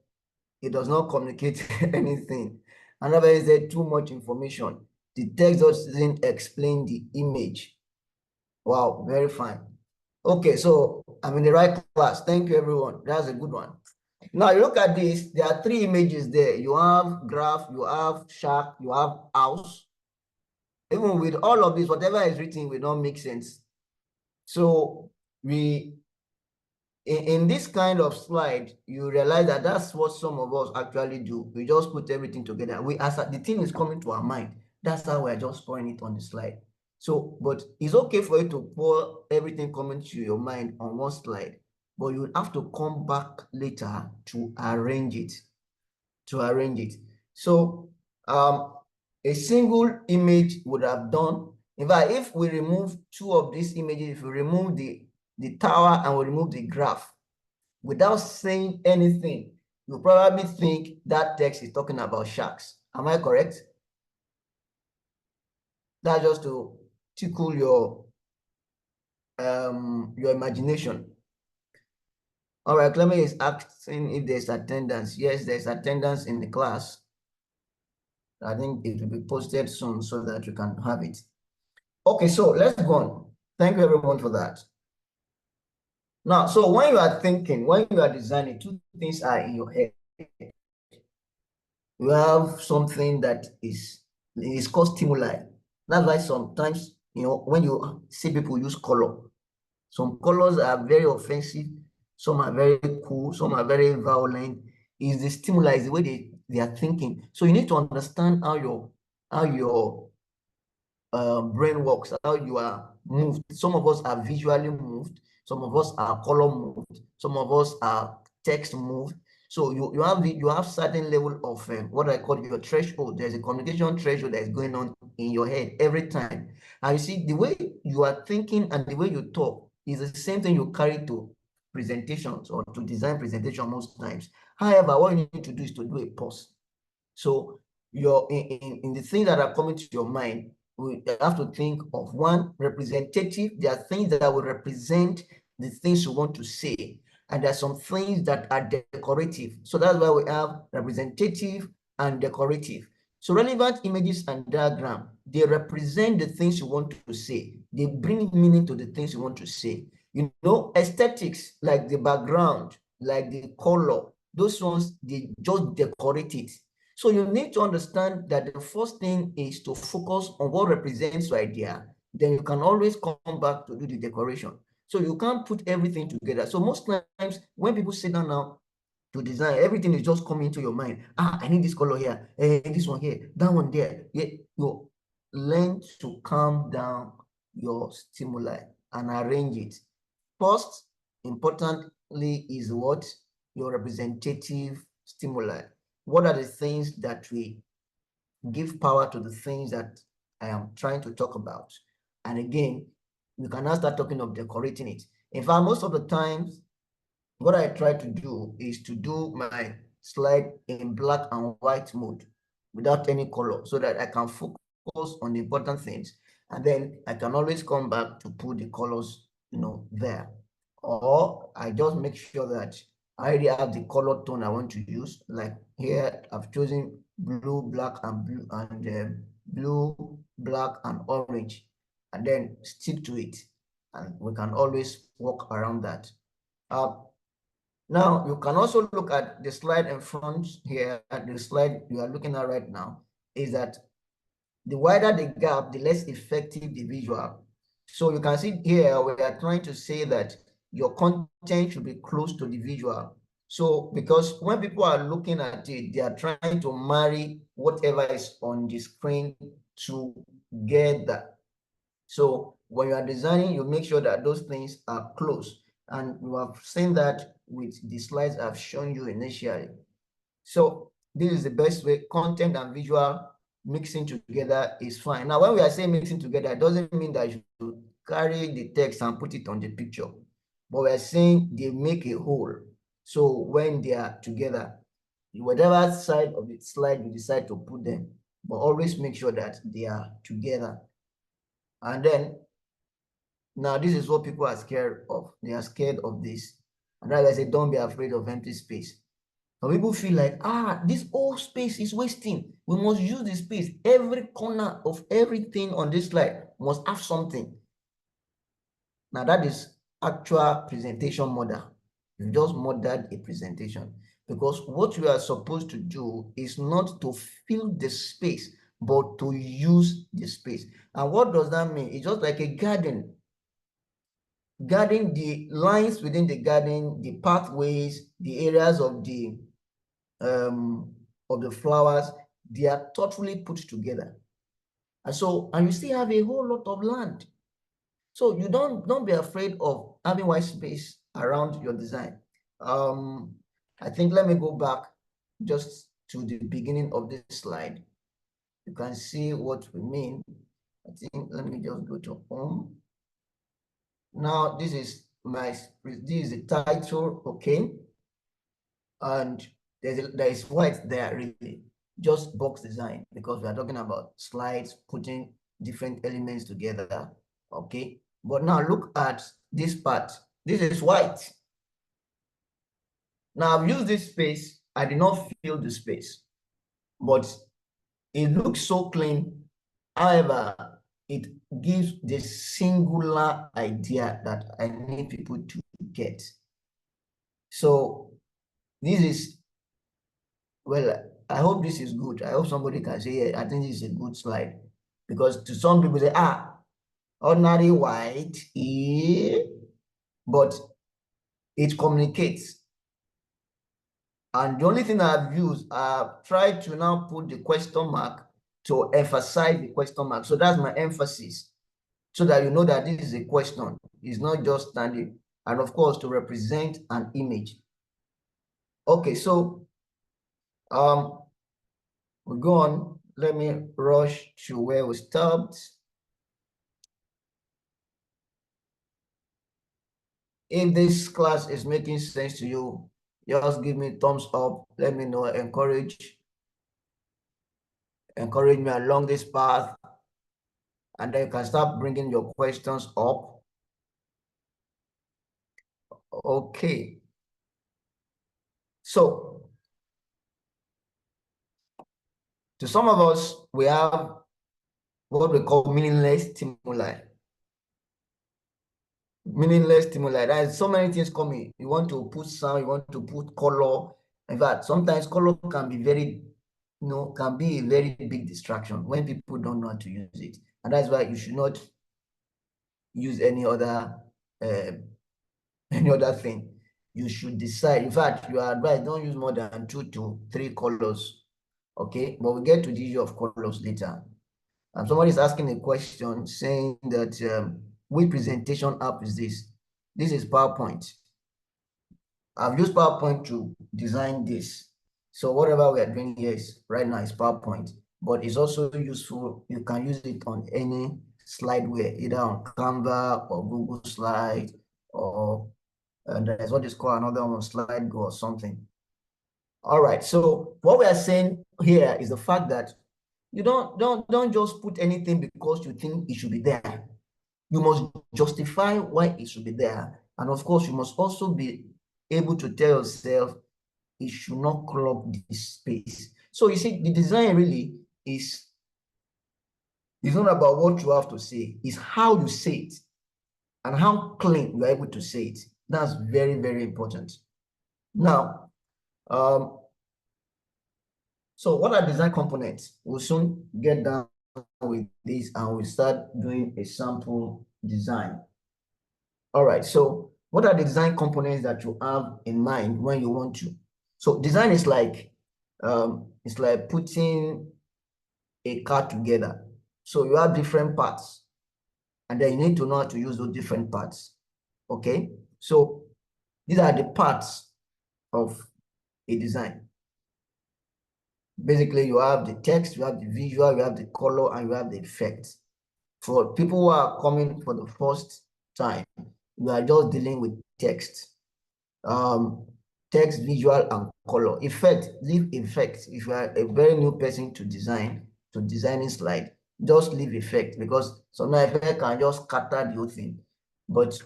it does not communicate anything. Another said too much information. The text doesn't explain the image. Wow, very fine. Okay, so I'm in the right class. Thank you, everyone. That's a good one. Now you look at this, there are three images there. You have graph, you have shark, you have house. Even with all of this, whatever is written will not make sense. So in this kind of slide, you realize that that's what some of us actually do. We just put everything together. As the thing is coming to our mind, that's how we're just pouring it on the slide. So, but it's okay for you to pour everything coming to your mind on one slide, but you have to come back later to arrange it. So, a single image would have done. In fact, if we remove two of these images, if we remove the tower and we remove the graph, without saying anything, you probably think that text is talking about sharks. Am I correct? That's just to tickle your imagination. All right, Clement is asking if there's attendance. Yes, there's attendance in the class. I think it will be posted soon so that you can have it. Okay, so let's go on. Thank you everyone for that. Now, so when you are thinking, when you are designing, two things are in your head. You have something that is called stimuli. That's why sometimes, when you see people use color, some colors are very offensive, some are very cool, some are very violent. Is the stimuli, is the way they are thinking. So you need to understand how your brain works, how you are moved. Some of us are visually moved, some of us are color moved, some of us are text moved. So you have certain level of what I call your threshold. There's a communication threshold that is going on in your head every time. And you see, the way you are thinking and the way you talk is the same thing you carry to presentations or to design presentation most times. However, what you need to do is to do a pause. So you're in the things that are coming to your mind, we have to think of one, representative. There are things that will represent the things you want to say, and there are some things that are decorative. So that's why we have representative and decorative. So relevant images and diagram, they represent the things you want to say. They bring meaning to the things you want to say. Aesthetics, like the background, like the color, those ones, they just decorate it. So you need to understand that the first thing is to focus on what represents your idea. Then you can always come back to do the decoration. So you can't put everything together. So most times when people sit down now to design, everything is just coming to your mind. I need this color here, this one here, that one there. Yeah, you learn to calm down your stimuli and arrange it. First, importantly, is what? Your representative stimuli. What are the things that we give power to the things that I am trying to talk about? And again, we can now start talking of decorating it. In fact, most of the times, what I try to do is to do my slide in black and white mode without any color so that I can focus on the important things. And then I can always come back to put the colors, there. Or I just make sure that I already have the color tone I want to use. Like here, I've chosen blue, black, and blue, and blue, black, and orange, and then stick to it. And we can always work around that. Now, you can also look at the slide in front here, at the slide you are looking at right now, is that the wider the gap, the less effective the visual. So you can see here, we are trying to say that your content should be close to the visual. So, because when people are looking at it, they are trying to marry whatever is on the screen together. So when you are designing, you make sure that those things are close. And you have seen that with the slides I've shown you initially. So this is the best way. Content and visual mixing together is fine. Now, when we are saying mixing together, it doesn't mean that you should carry the text and put it on the picture. But we're saying they make a whole. So when they are together, whatever side of the slide you decide to put them, but always make sure that they are together. And then, now this is what people are scared of. They are scared of this. And that's why I say, don't be afraid of empty space. Some people feel like, this whole space is wasting. We must use the space. Every corner of everything on this slide must have something. Now that is actual presentation model. You just modeled a presentation, because what you are supposed to do is not to fill the space, but to use the space. And what does that mean? It's just like a garden. Garden, the lines within the garden, the pathways, the areas of the flowers, they are thoughtfully put together. And you still have a whole lot of land. So you don't be afraid of having white space around your design. I think, let me go back just to the beginning of this slide. You can see what we mean. I think, let me just go to home. Now this is the title, okay? And there is white there, really, just box design, because we are talking about slides, putting different elements together, okay? But now look at this part. This is white. Now I've used this space. I did not fill the space, but it looks so clean. However, it gives the singular idea that I need people to get. So this is, well, I hope this is good. I hope somebody can say, yeah, I think this is a good slide. Because to some people say, ordinary white, but it communicates. And the only thing I've used, I've tried to now put the question mark to emphasize the question mark. So that's my emphasis, so that you know that this is a question. It's not just standing. And of course, to represent an image. Okay, so we go on. Let me rush to where we stopped. If this class is making sense to you, just give me thumbs up. Let me know. Encourage me along this path, and then you can start bringing your questions up. Okay. So, to some of us, we have what we call meaningless stimuli. Meaningless stimuli. There's so many things coming. You want to put sound, you want to put color. In fact, sometimes color can be can be a very big distraction when people don't know how to use it. And that's why you should not use any other thing. You should decide. In fact, you are advised don't use more than 2 to 3 colors. Okay, but we'll get to the issue of colors later. Somebody is asking a question saying that which presentation app is this? This is PowerPoint. I've used PowerPoint to design this. So whatever we are doing here right now is PowerPoint, but it's also useful. You can use it on any slideware, either on Canva or Google Slide, or there's what is called another one, SlideGo or something. All right. So what we are saying here is the fact that you don't just put anything because you think it should be there. You must justify why it should be there. And of course, you must also be able to tell yourself it should not clog this space. So you see, the design really is not about what you have to say, it's how you say it and how clean you are able to say it. That's very, very important. Now, so what are design components? We'll soon get down with this and we'll start doing a sample design. All right, so what are the design components that you have in mind when you want to? So design is like, it's like putting a car together. So you have different parts, and then you need to know how to use those different parts. Okay, so these are the parts of a design. Basically, you have the text, you have the visual, you have the color, and you have the effect. For people who are coming for the first time, we are just dealing with text. Text, visual, and color. Effect, leave effect. If you are a very new person to designing slide, just leave effect, because sometimes effect can just scatter the whole thing. But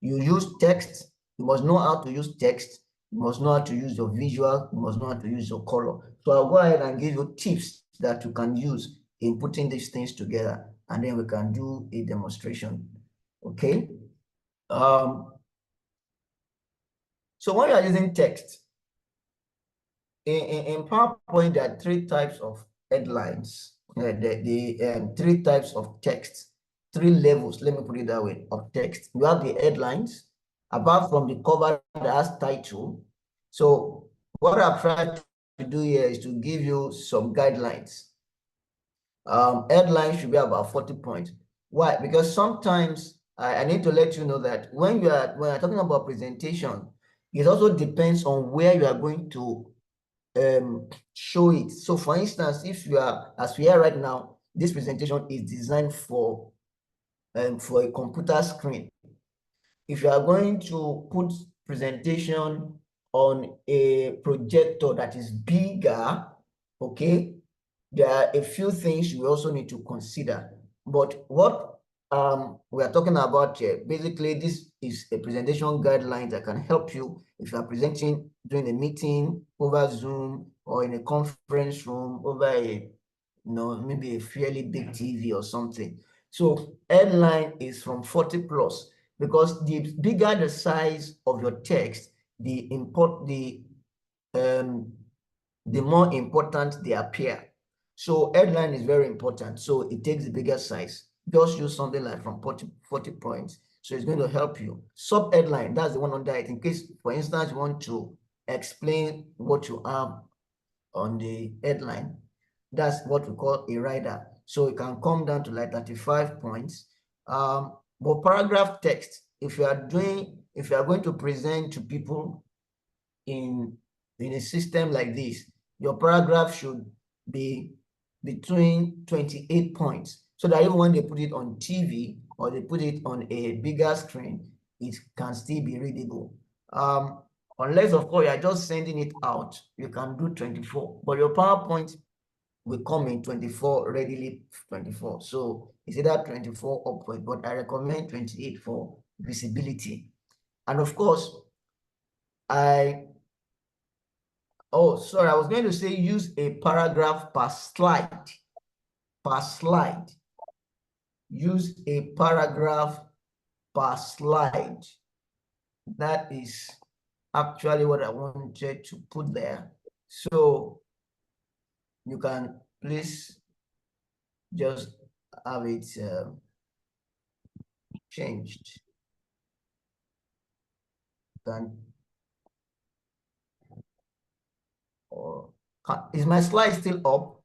you use text, you must know how to use text, you must know how to use your visual, you must know how to use your color. So I'll go ahead and give you tips that you can use in putting these things together, and then we can do a demonstration. Okay. So when you are using text, in PowerPoint, there are 3 types of headlines, the 3 types of text, 3 levels, let me put it that way, of text. You have the headlines, apart from the cover that has title. So what I've tried to do here is to give you some guidelines. Headline should be about 40 points. Why? Because sometimes I need to let you know that when you're talking about presentation, it also depends on where you are going to show it. So for instance, if you are, as we are right now, this presentation is designed for a computer screen. If you are going to put presentation on a projector that is bigger, okay, there are a few things you also need to consider. But what we are talking about here, basically, this is a presentation guideline that can help you if you are presenting during a meeting over Zoom or in a conference room over maybe a fairly big TV or something. So headline is from 40 plus, because the bigger the size of your text, the more important they appear. So headline is very important. So it takes the bigger size. Just use something like from 40 points. So it's going to help you. Sub headline, that's the one under it. In case, for instance, you want to explain what you have on the headline, that's what we call a rider. So it can come down to like 35 points. But paragraph text, if you are going to present to people in a system like this, your paragraph should be between 28 points, so that even when they put it on TV or they put it on a bigger screen, it can still be readable. Unless, of course, you're just sending it out, you can do 24, but your PowerPoint will come in 24, readily 24. So it's either 24 upward, but I recommend 28 for visibility. And of course, oh, sorry, I was going to say use a paragraph per slide. Per slide. Use a paragraph per slide. That is actually what I wanted to put there. So you can please just have it changed. Is my slide still up?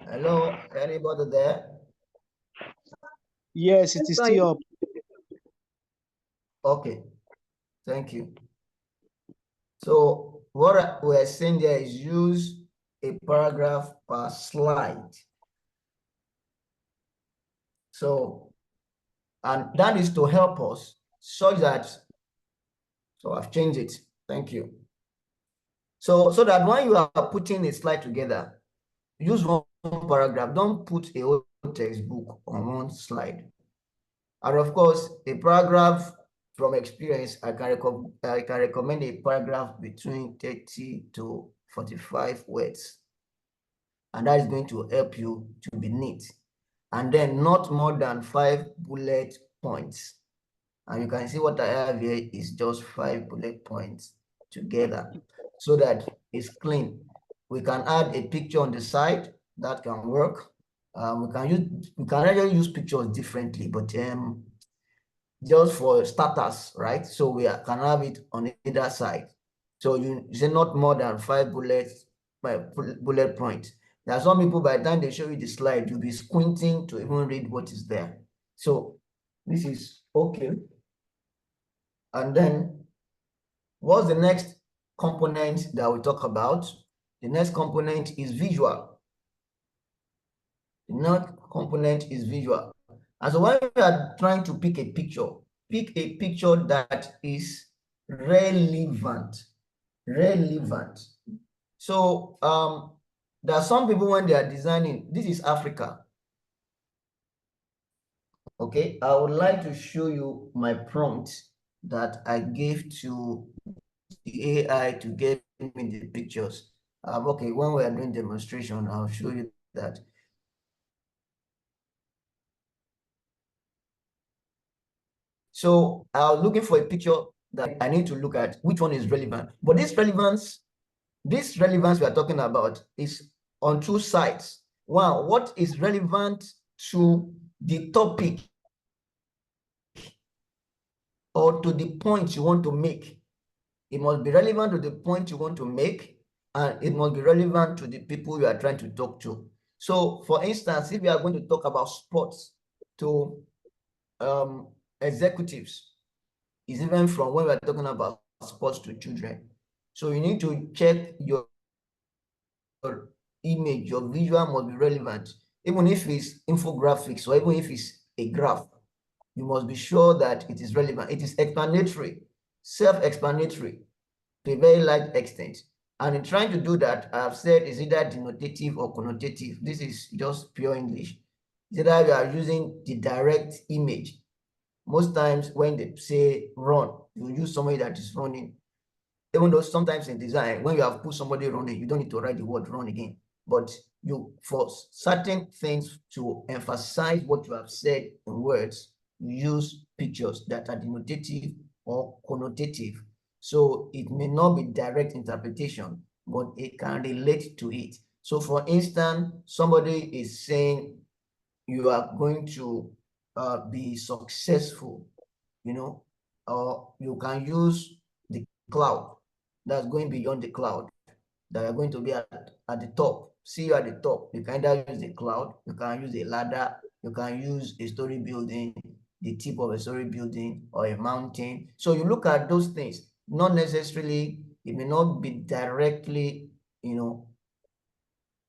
Hello, anybody there? Yes, it is still up. Okay, thank you. So what we're saying there is use a paragraph per slide. So, and that is to help us such that, so I've changed it. Thank you. So that when you are putting a slide together, use one paragraph. Don't put a whole textbook on one slide. And of course, a paragraph, from experience, I can recommend a paragraph between 30 to 45 words. And that is going to help you to be neat. And then not more than 5 bullet points. And you can see what I have here is just 5 bullet points together so that it's clean. We can add a picture on the side, that can work. We can actually use pictures differently, but just for starters, right? So we can have it on either side. So you say not more than 5 bullet points. There are some people, by the time they show you the slide, you'll be squinting to even read what is there. So this is okay. And then what's the next component that we talk about? The next component is visual. The next component is visual. And so when we are trying to pick a picture that is relevant. So there are some people, when they are designing, this is Africa. Okay, I would like to show you my prompt that I gave to the AI to get me the pictures. Okay, when we are doing demonstration, I'll show you that. So I was looking for a picture that I need to look at which one is relevant. But this relevance we are talking about is on 2 sides. One, what is relevant to the topic or to the point you want to make. It must be relevant to the point you want to make, and it must be relevant to the people you are trying to talk to. So for instance, if you are going to talk about sports to executives, is even from when we're talking about sports to children. So you need to check your image, your visual must be relevant. Even if it's infographics or even if it's a graph, you must be sure that it is relevant. It is explanatory, self-explanatory to a very large extent. And in trying to do that, I have said is either denotative or connotative. This is just pure English. It's either you are using the direct image. Most times when they say run, you use somebody that is running. Even though sometimes in design, when you have put somebody running, you don't need to write the word run again. But you, for certain things to emphasize what you have said in words, you use pictures that are denotative or connotative. So it may not be direct interpretation, but it can relate to it. So for instance, somebody is saying you are going to be successful, or you can use the cloud that's going beyond the cloud, that are going to be at the top. See you at the top. You can either use the cloud, you can use a ladder, you can use a story building, the tip of a story building, or a mountain. So you look at those things. Not necessarily, it may not be directly,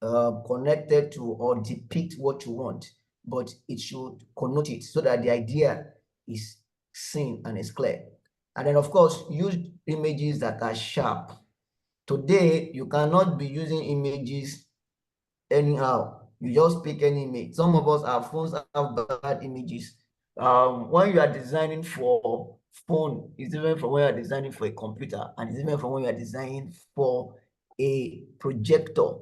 connected to or depict what you want, but it should connote it so that the idea is seen and is clear. And then, of course, use images that are sharp. Today, you cannot be using images anyhow. You just pick any image. Some of us, our phones have bad images. When you are designing for phone, it's different from when you are designing for a computer, and it's different from when you are designing for a projector,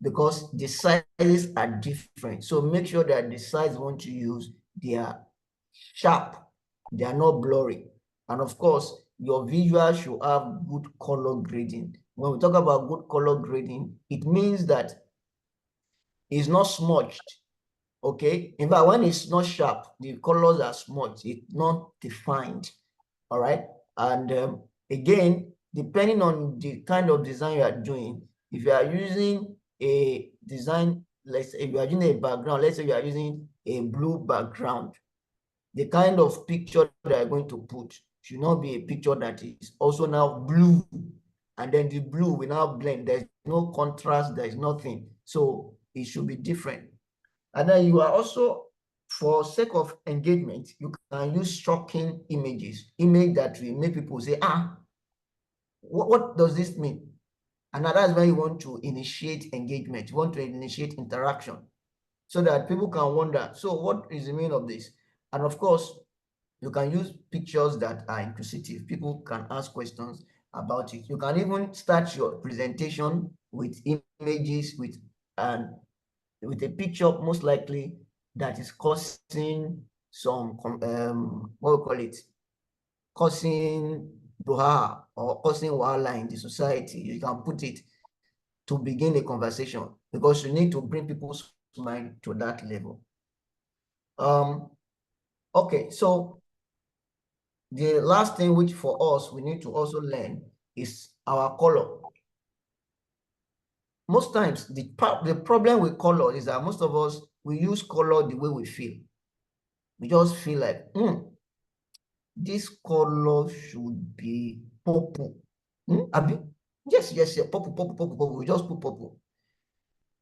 because the sizes are different. So make sure that the size you want to use, they are sharp, they are not blurry. And of course, your visual should have good color grading. When we talk about good color grading, it means that it's not smudged. Okay, in fact, when it's not sharp, the colors are smudged, it's not defined. All right, and again, depending on the kind of design you are doing, if you are using a design, let's say if you are using a background, let's say you are using a blue background, the kind of picture that you're going to put should not be a picture that is also now blue, and then the blue will now blend. There's no contrast, there's nothing. So it should be different. And then you are also, for sake of engagement, you can use shocking images, image that will make people say, what does this mean? And that's when you want to initiate engagement, you want to initiate interaction, so that people can wonder, so what is the meaning of this? And of course, you can use pictures that are inquisitive. People can ask questions about it. You can even start your presentation with images, with a picture, most likely, that is causing some what we call it, causing brouhaha or causing wahala in the society. You can put it to begin a conversation, because you need to bring people's mind to that level. Okay, so the last thing which for us we need to also learn is our color. Most times the problem with color is that most of us, we use color the way we feel. We just feel like, this color should be purple. Abi? Yes, purple, purple, purple, purple. We just put purple.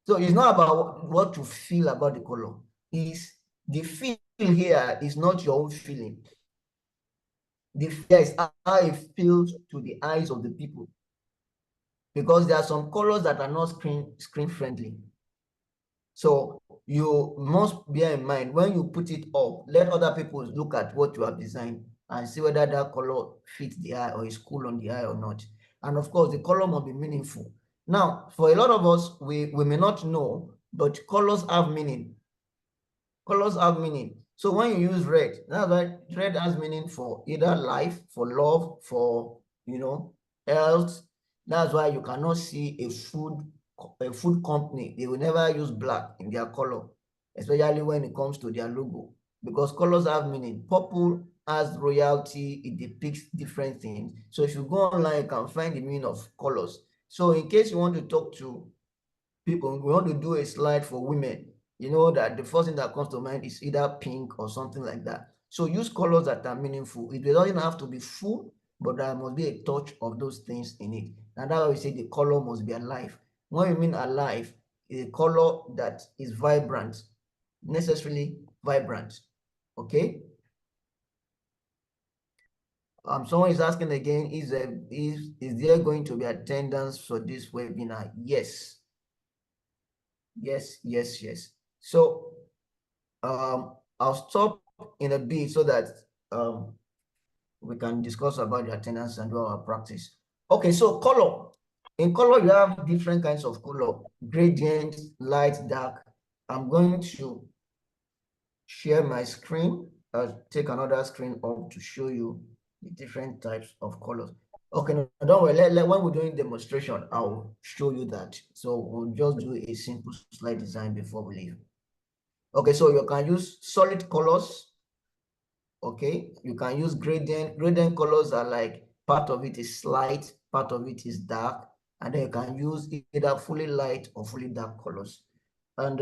So it's not about what you feel about the color. Is the feel here is not your own feeling. The fear is how it feels to the eyes of the people. Because there are some colors that are not screen friendly. So you must bear in mind, when you put it up, let other people look at what you have designed and see whether that color fits the eye or is cool on the eye or not. And of course, the color must be meaningful. Now, for a lot of us, we may not know, but colors have meaning. Colors have meaning. So when you use red, that's why red has meaning for either life, for love, for health. That's why you cannot see a food company, they will never use black in their color, especially when it comes to their logo, because colors have meaning. Purple has royalty, it depicts different things. So if you go online, you can find the meaning of colors. So in case you want to talk to people, we want to do a slide for women, you know that the first thing that comes to mind is either pink or something like that. So use colors that are meaningful. It doesn't have to be full, but there must be a touch of those things in it. And that's why we say the color must be alive. When we mean alive, a color that is vibrant, necessarily vibrant. Okay. Someone is asking again, is there going to be attendance for this webinar? Yes. Yes. So I'll stop in a bit so that we can discuss about the attendance and do our practice. Okay, so color. In color, you have different kinds of color: gradient, light, dark. I'm going to share my screen. I'll take another screen up to show you the different types of colors. Okay, no, don't worry. When we're doing demonstration, I'll show you that. So we'll just do a simple slide design before we leave. Okay, so you can use solid colors. Okay, you can use gradient. Gradient colors are like part of it is light, part of it is dark, and then you can use either fully light or fully dark colors. And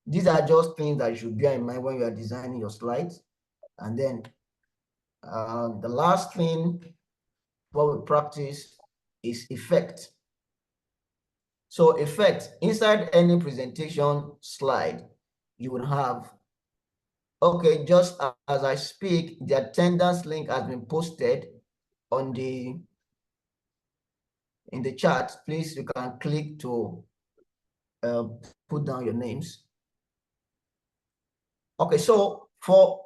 these are just things that you should bear in mind when you are designing your slides. And then the last thing what we practice is effect. So effect, inside any presentation slide, you would have, okay, just as I speak, the attendance link has been posted on in the chat. Please, you can click to put down your names. Okay, so for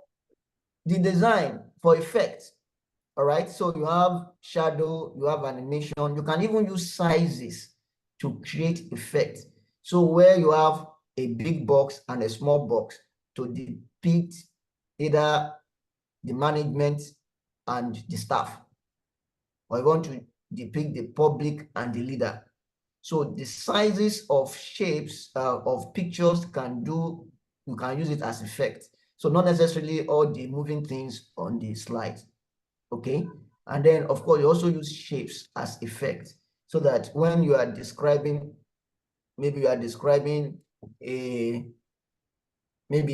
the design, for effect, all right, so you have shadow, you have animation, you can even use sizes to create effect. So where you have a big box and a small box to depict either the management and the staff, or you want to depict the public and the leader. So the sizes of shapes of pictures you can use it as effect. So not necessarily all the moving things on the slide. Okay, and then of course you also use shapes as effect, so that when you are describing, maybe you are describing maybe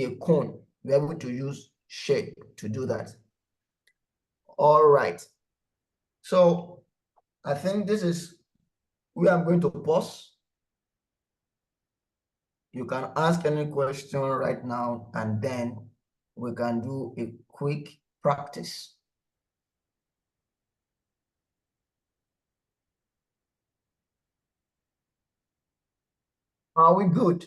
a cone, you're able to use shape to do that. All right, so I think this is where I'm going to pause. You can ask any question right now, and then we can do a quick practice. Are we good?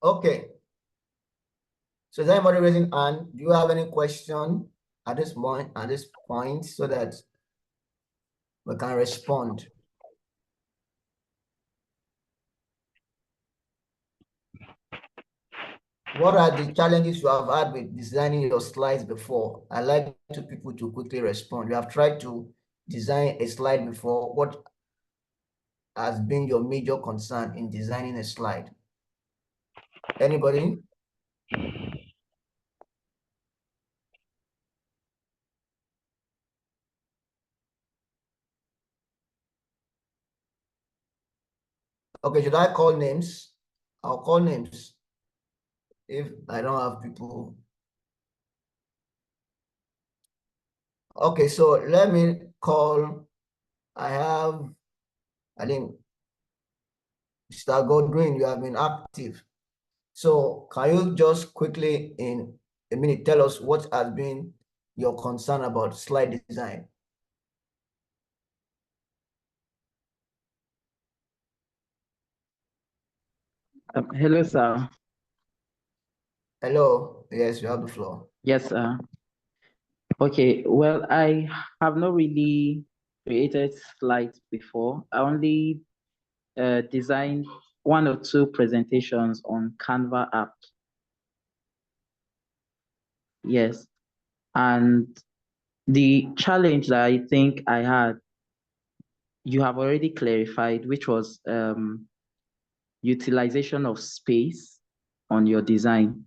Okay. So is anybody raising hand? Do you have any question at this point so that we can respond? What are the challenges you have had with designing your slides before? I like people to quickly respond. You have tried to design a slide before. What has been your major concern in designing a slide? Anybody? Okay, should I call names? I'll call names if I don't have people. Okay, so let me call. I think, Mr. Godwin, you have been active. So can you just quickly in a minute tell us what has been your concern about slide design? Hello, sir. Hello, yes, you have the floor. Yes, sir. Okay, well, I have not really created slides before. I only designed one or two presentations on Canva app. Yes, and the challenge that I think I had, you have already clarified, which was utilization of space on your design.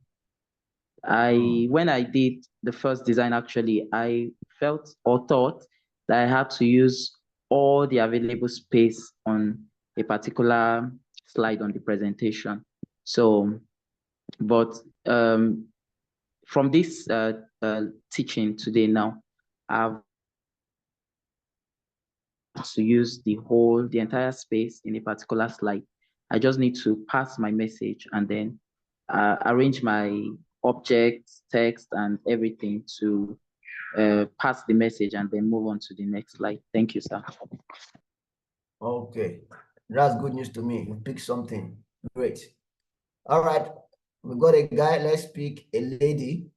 When I did the first design, actually, I felt or thought that I had to use all the available space on a particular slide on the presentation. So, but from this teaching today now, I've to use the entire space in a particular slide. I just need to pass my message and then arrange my objects, text, and everything to pass the message and then move on to the next slide. Thank you, sir. Okay, that's good news to me. You picked something great. All right, we got a guy. Let's pick a lady.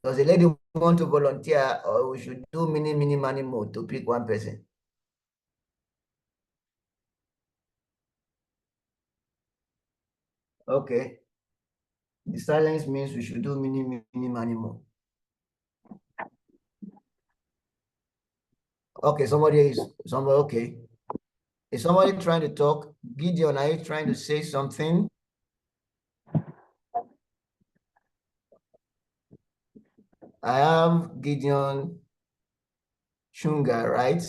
Does a lady want to volunteer, or we should do mini money mode to pick one person? Okay. The silence means we should do mini, minimal. Okay, okay. Is somebody trying to talk? Gideon, are you trying to say something? I have Gideon Chunga, right?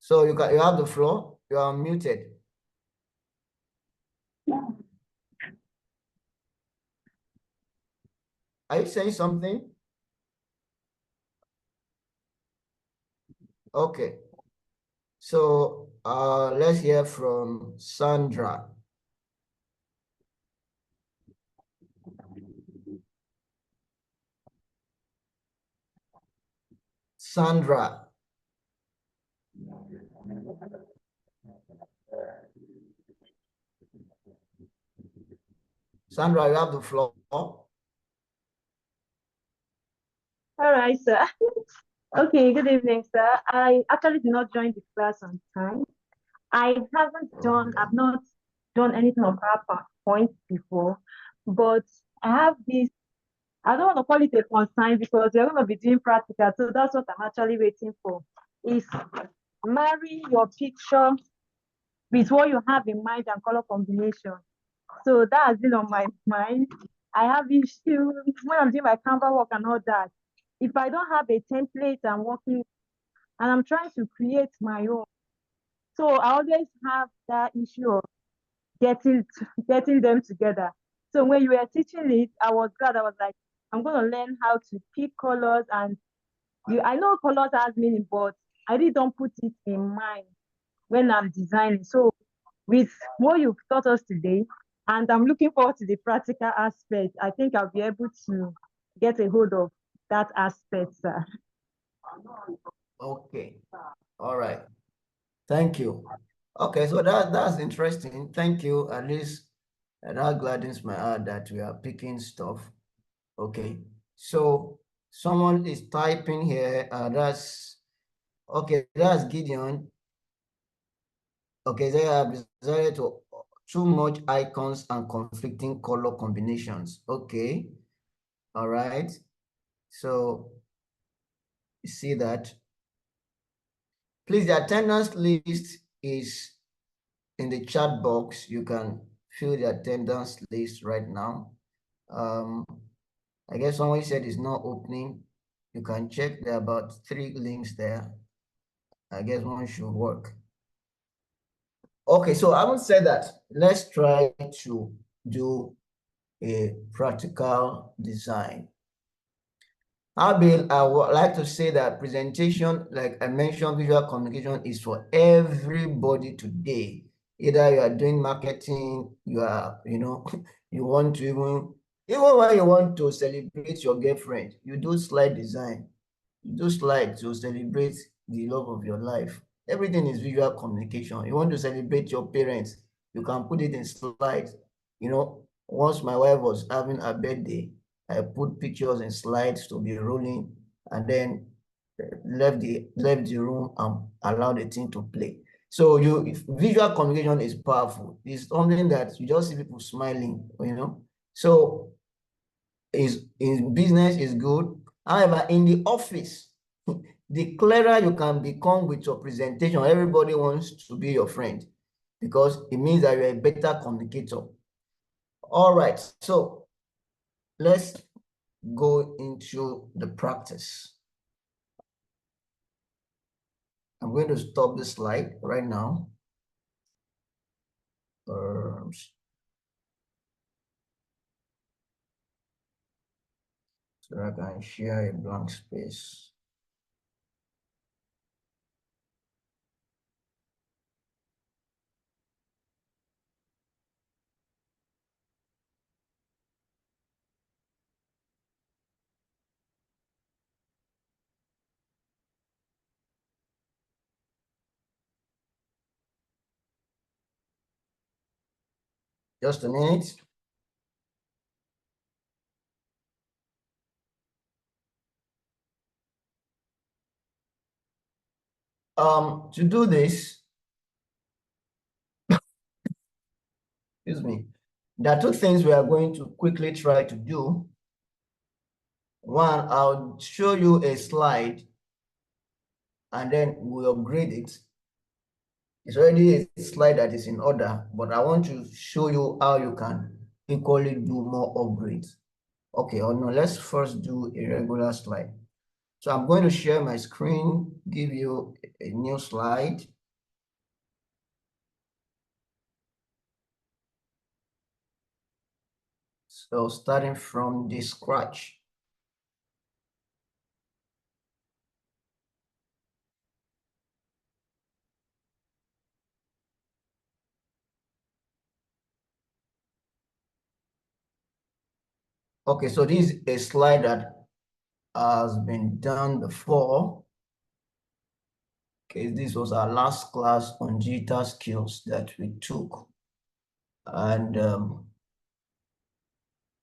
So you have the floor. You are muted. Are you saying something? Okay. So let's hear from Sandra. Sandra. Sandra, you have the floor. All right, sir. Okay, good evening, sir. I actually did not join the class on time. I've not done anything on PowerPoint before, but I have this, I don't want to call it a concern because we're going to be doing practical, so that's what I'm actually waiting for, is marry your picture with what you have in mind and color combination. So that has been on my mind. I have issues when I'm doing my Canva work and all that. If I don't have a template I'm working and I'm trying to create my own, so I always have that issue of getting them together. So when you were teaching it, I was glad. I was like, I'm going to learn how to pick colors, and I know colors has meaning, but I really don't put it in mind when I'm designing. So with what you've taught us today, and I'm looking forward to the practical aspect, I think I'll be able to get a hold of that aspect, sir. Okay. All right. Thank you. Okay, so that's interesting. Thank you. At least that gladdens my heart that we are picking stuff. Okay. So someone is typing here. That's Gideon. Okay, they have decided to too much icons and conflicting color combinations. Okay. All right. So you see that. Please, the attendance list is in the chat box. You can fill the attendance list right now. I guess someone said it's not opening. You can check. There are about 3 links there. I guess one should work. Okay, so I would say that let's try to do a practical design. Abil, I would like to say that presentation, like I mentioned, visual communication is for everybody today. Either you are doing marketing, you are, you want to even when you want to celebrate your girlfriend, you do slide design. You do slide to celebrate the love of your life. Everything is visual communication. You want to celebrate your parents, you can put it in slides. Once my wife was having a birthday, I put pictures and slides to be rolling, and then left the room and allowed the thing to play. So visual communication is powerful. It's something that you just see people smiling, So in business is good. However, in the office, the clearer you can become with your presentation, everybody wants to be your friend because it means that you're a better communicator. All right, so let's go into the practice. I'm going to stop the slide right now. So I can share a blank space. Just a minute. To do this, excuse me, There are two things we are going to quickly try to do. One, I'll show you a slide and then we'll upgrade it. It's already a slide that is in order, but I want to show you how you can equally do more upgrades. Okay, or no, let's first do a regular slide. So I'm going to share my screen, give you a new slide. So starting from the scratch. Okay, so this is a slide that has been done before. Okay, this was our last class on digital skills that we took. And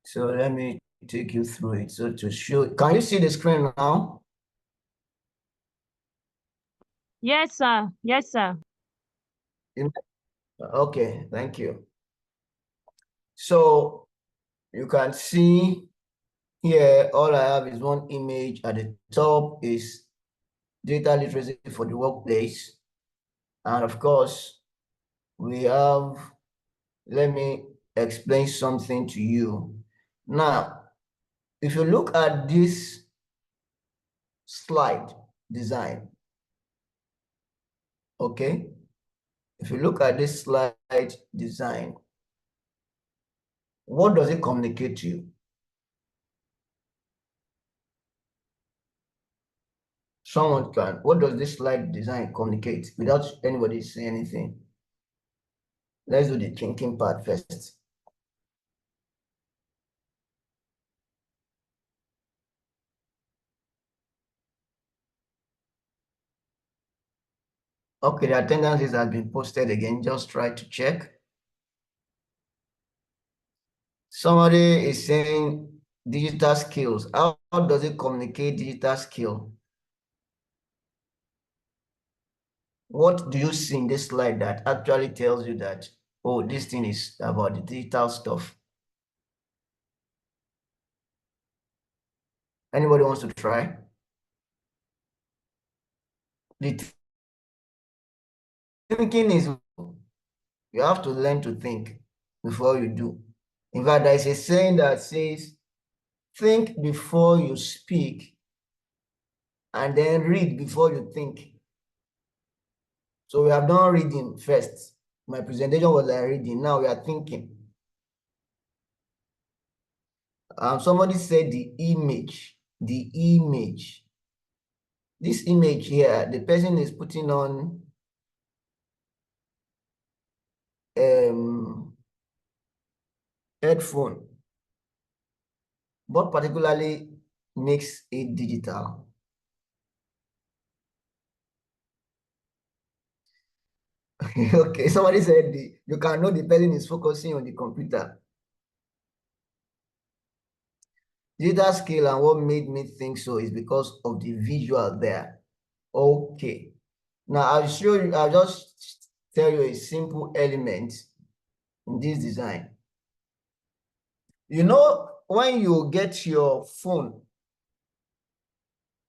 so let me take you through it. So to show, can you see the screen now? Yes, sir. Yes, sir. Okay, thank you. So you can see here, all I have is one image. At the top is data literacy for the workplace. And of course, we have, let me explain something to you. Now, if you look at this slide design, okay? If you look at this slide design, what does it communicate to you? Someone can, what does this slide design communicate without anybody saying anything? Let's do the thinking part first. Okay, the attendances have been posted again. Just try to check. Somebody is saying digital skills. How does it communicate digital skill? What do you see in this slide that actually tells you that, oh, this thing is about the digital stuff? Anybody wants to try? The thinking is, you have to learn to think before you do. In fact, there is a saying that says, think before you speak and then read before you think. So we have done reading first. My presentation was a reading. Now we are thinking. Somebody said the image. The image. This image here, the person is putting on headphone. What particularly makes it digital? Okay, somebody said you can know the person is focusing on the computer. Digital skill, and what made me think so is because of the visual there. Okay. Now I'll show you, I'll just tell you a simple element in this design. You know, when you get your phone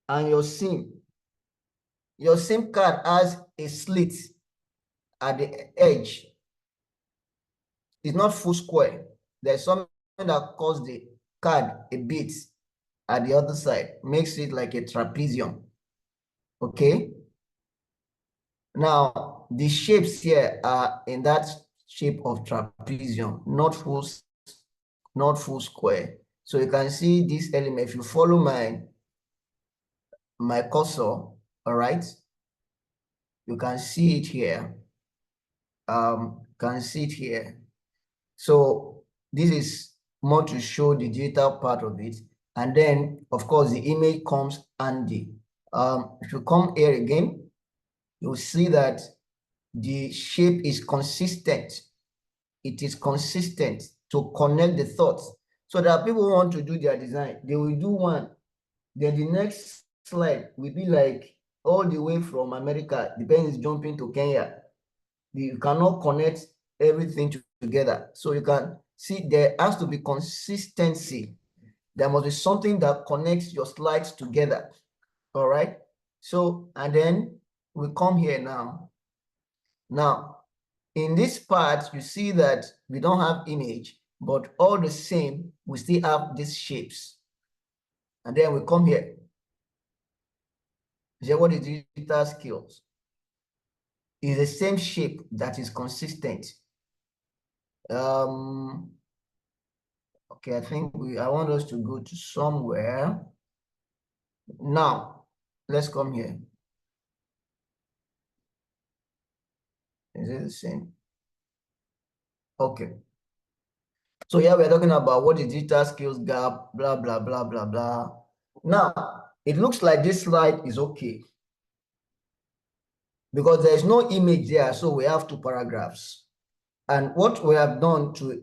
and your SIM card has a slit at the edge. It's not full square. There's something that cuts the card a bit at the other side, makes it like a trapezium. Okay. Now, the shapes here are in that shape of trapezium, not full square. So you can see this element. If you follow my cursor, all right, you can see it here. Can see it here. So this is more to show the digital part of it. And then, of course, the image comes handy. If you come here again, you'll see that the shape is consistent. It is consistent to connect the thoughts. So that people who want to do their design, they will do one. Then the next slide will be like all the way from America, the pen is jumping to Kenya. You cannot connect everything together. So you can See, there has to be consistency. There must be something that connects your slides together. All right. So, and then we come here now. Now, in this part, you see that we don't have image, but all the same, we still have these shapes. And then we come here. Here, what is digital skills? Is the same shape that is consistent. Okay, I think I want us to go to somewhere. Now, let's come here. Is it the same? Okay. So here we're talking about what is digital skills gap, blah, blah, blah, blah, blah. Now, it looks like this slide is okay, because there is no image there, so we have two paragraphs. And what we have done to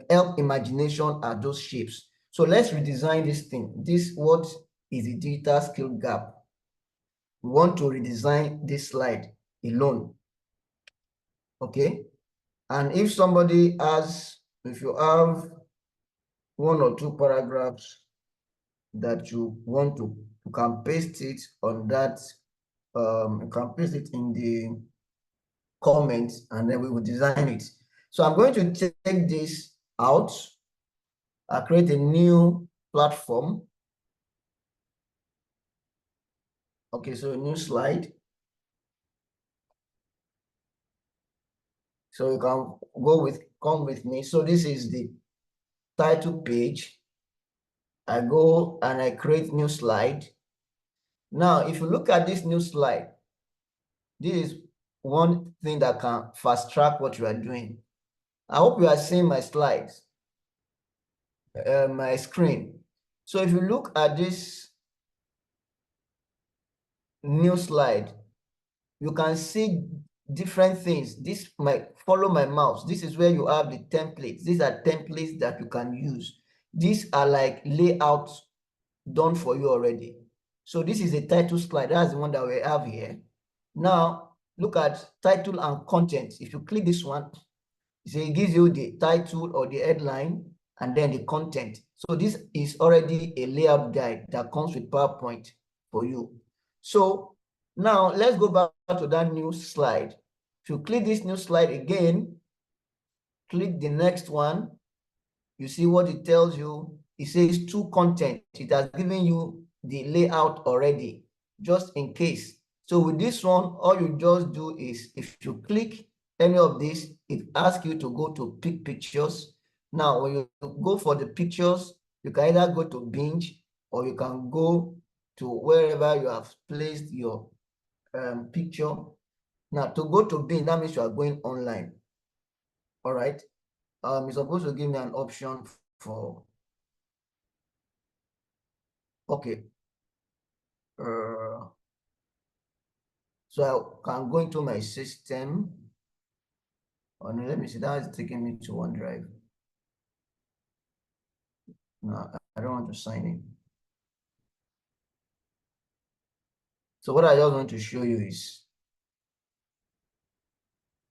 help imagination are those shapes. So let's redesign this thing. What is the digital skill gap? We want to redesign this slide alone. Okay. And if somebody has, if you have one or two paragraphs that you want to, you can paste it on that. You can paste it in the comments, and then we will design it. So I'm going to take this out. I create a new platform. Okay, so a new slide. So you can come with me. So this is the title page. I go and I create new slide. Now, if you look at this new slide, this is one thing that can fast track what you are doing. I hope you are seeing my slides, my screen. So if you look at this new slide, you can see different things. This might follow my mouse. This is where you have the templates. These are templates that you can use. These are like layouts done for you already. So this is a title slide. That's the one that we have here. Now look at title and content. If you click this one, so it gives you the title or the headline and then the content. So this is already a layout guide that comes with PowerPoint for you. So now let's go back to that new slide. If you click this new slide again, click the next one, you see what it tells you. It says to content. It has given you the layout already, just in case. So with this one, all you just do is, if you click any of this, it asks you to go to pick pictures. Now, when you go for the pictures, you can either go to binge, or you can go to wherever you have placed your picture. Now, to go to binge, that means you are going online. All right. It's supposed to give me an option for, okay. So I can go into my system. Oh no, let me see. That is taking me to OneDrive. No, I don't want to sign in. So what I just want to show you is,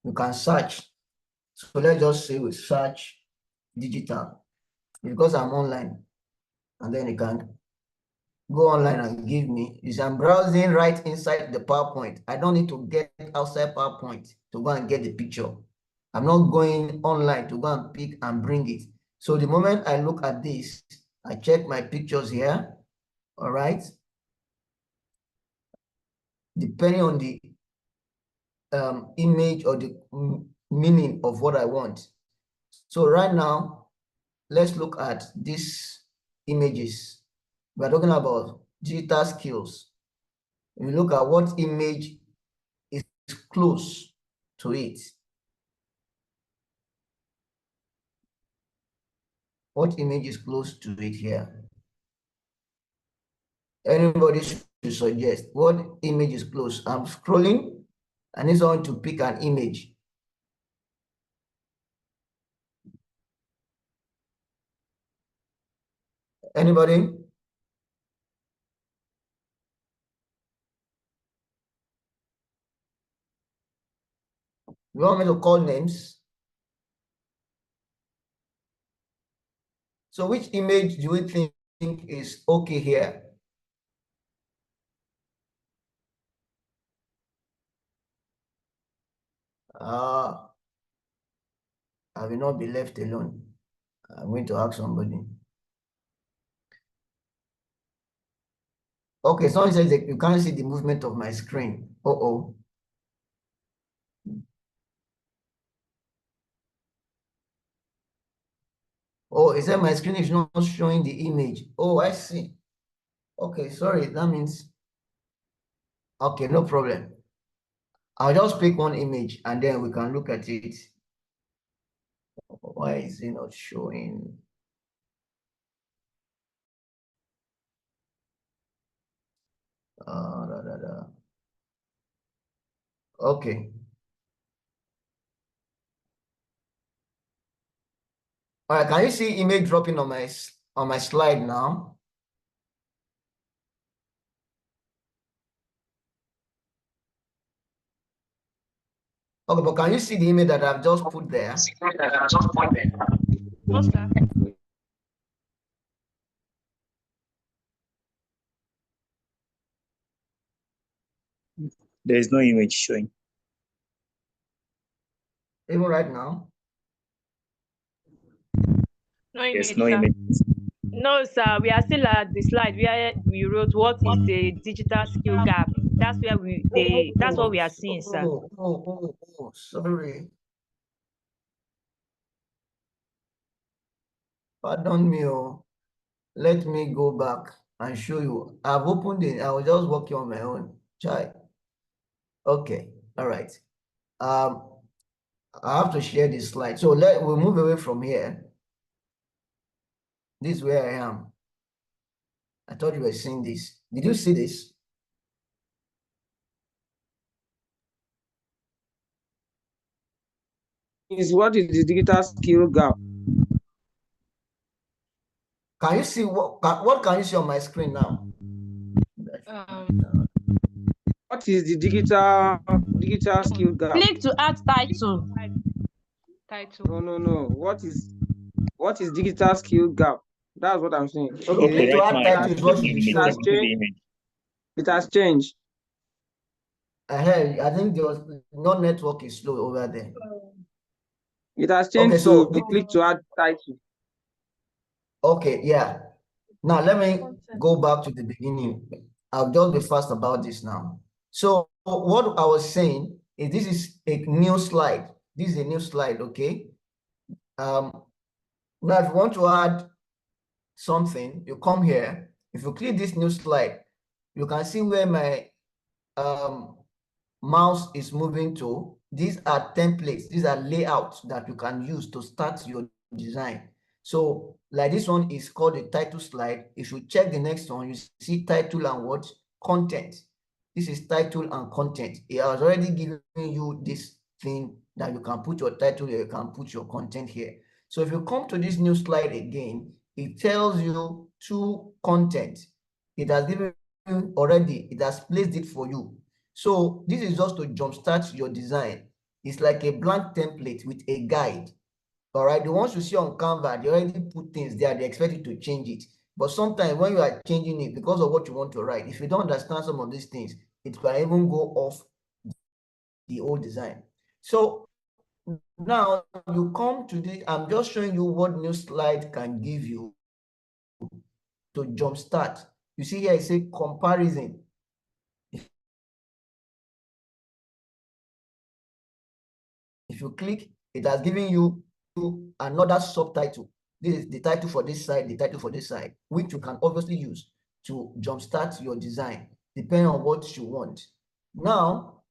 you can search. So let's just say we search digital, because I'm online, and then you can go online and give me, is I'm browsing right inside the PowerPoint. I don't need to get outside PowerPoint to go and get the picture. I'm not going online to go and pick and bring it. So the moment I look at this, I check my pictures here. All right. Depending on the image or the meaning of what I want. So right now, let's look at these images. We're talking about digital skills. We look at what image is close to it. What image is close to it here? Anybody should suggest what image is close. I'm scrolling. I need someone to pick an image. Anybody? You want me to call names? So which image do we think is okay here? I will not be left alone. I'm going to ask somebody. Okay, someone says that you can't see the movement of my screen. Uh-oh. Oh, it said my screen is not showing the image. Oh, I see. Okay, sorry. That means, okay, no problem. I'll just pick one image and then we can look at it. Why is it not showing? Okay. All right, can you see image dropping on my slide now? Okay, but can you see the image that I've just put there? No, sir. There is no image showing. Even right now? No image, There's no sir. image. No, sir. We are still at the slide where we wrote what is the digital skill gap. That's where that's what we are seeing, sir. Oh, sorry. Pardon me. Oh. Let me go back and show you. I've opened it. I was just working on my own. Try. Okay. All right. I have to share this slide. So we'll move away from here. This is where I am. I thought you were seeing this. Did you see this? What is the digital skill gap? Can you see what can you see on my screen now? What is the digital skill gap? Click to add title. No. What is digital skill gap? That's what I'm saying. Okay, click to add title is what It should be showing. It has changed. I think no network is slow over there. It has changed Okay, so click to add title. Okay, yeah. Now let me go back to the beginning. I'll just be fast about this now. So what I was saying is this is a new slide. This is a new slide, okay? Now if you want to add something, you come here. If you click this new slide, you can see where my mouse is moving to. These are templates. These are layouts that you can use to start your design. So like this one is called a title slide. If you check the next one, you see title and what? Content. This is title and content. It has already given you this thing that you can put your title here, you can put your content here. So if you come to this new slide again, it tells you two content. It has given you already, it has placed it for you. So this is just to jumpstart your design. It's like a blank template with a guide. All right, the ones you see on Canva, they already put things there, they expect you to change it. But sometimes when you are changing it because of what you want to write, if you don't understand some of these things, it can even go off the old design. So now you come to this, I'm just showing you what new slide can give you to jumpstart. You see here, it says comparison. If you click, it has given you another subtitle. This is the title for this side, the title for this side, which you can obviously use to jumpstart your design, depending on what you want. Now,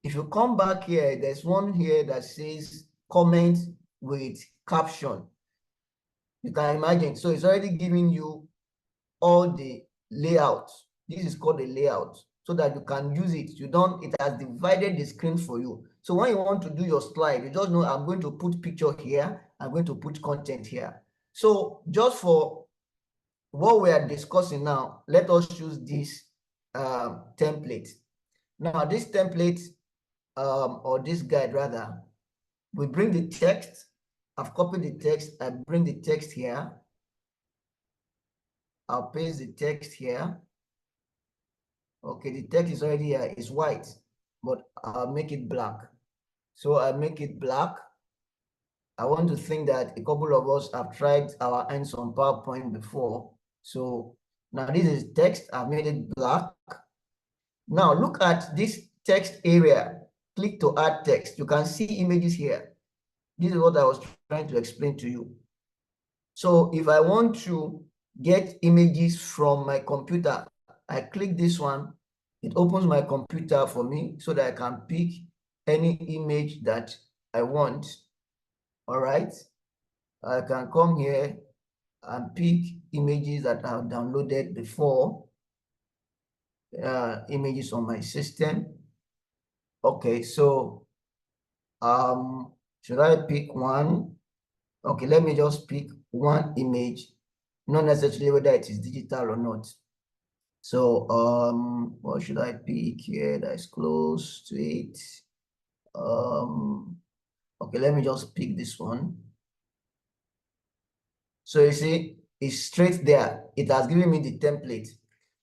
if you come back here, there's one here that says comment with caption. You can imagine. So it's already giving you all the layouts. This is called a layout, so that you can use it. It has divided the screen for you. So when you want to do your slide, you just know I'm going to put picture here, I'm going to put content here. So just for what we are discussing now, let us use this template. Now this template, or this guide rather, we bring the text. I've copied the text, I bring the text here. I'll paste the text here. Okay, the text is already here, it's white, but I'll make it black. So I make it black. I want to think that a couple of us have tried our hands on PowerPoint before. So now this is text, I've made it black. Now look at this text area. Click to add text. You can see images here. This is what I was trying to explain to you. So if I want to get images from my computer, I click this one. It opens my computer for me so that I can pick any image that I want. All right. I can come here and pick images that I've downloaded before, images on my system. Okay, so should I pick one? Okay, let me just pick one image, not necessarily whether it is digital or not. So what should I pick here that is close to it? Okay, let me just pick this one. So you see, it's straight there. It has given me the template.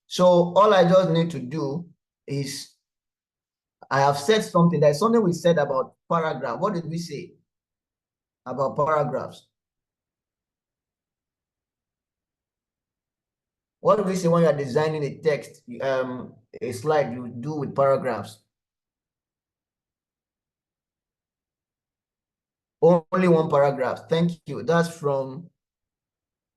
So all I just need to do is, I have said something. There's something we said about paragraph. What did we say about paragraphs? What do we say when you're designing a text, a slide you do with paragraphs? Only one paragraph. Thank you. That's from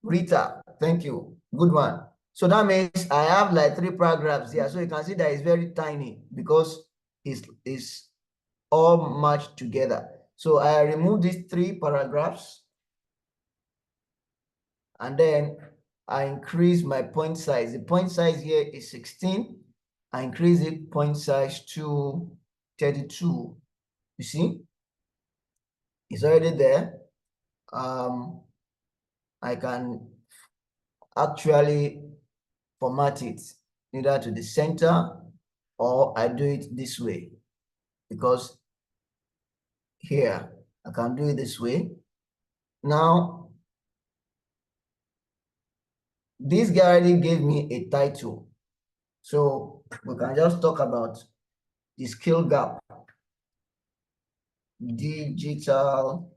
Rita. Thank you. Good one. So that means I have like 3 paragraphs here. So you can see that it's very tiny because it's all matched together. So I remove these 3 paragraphs and then I increase my point size. The point size here is 16. I increase it point size to 32. You see, it's already there. I can actually format it either to the center or I do it this way, because here I can do it this way. Now, this guy already gave me a title. So we can just talk about the skill gap. Digital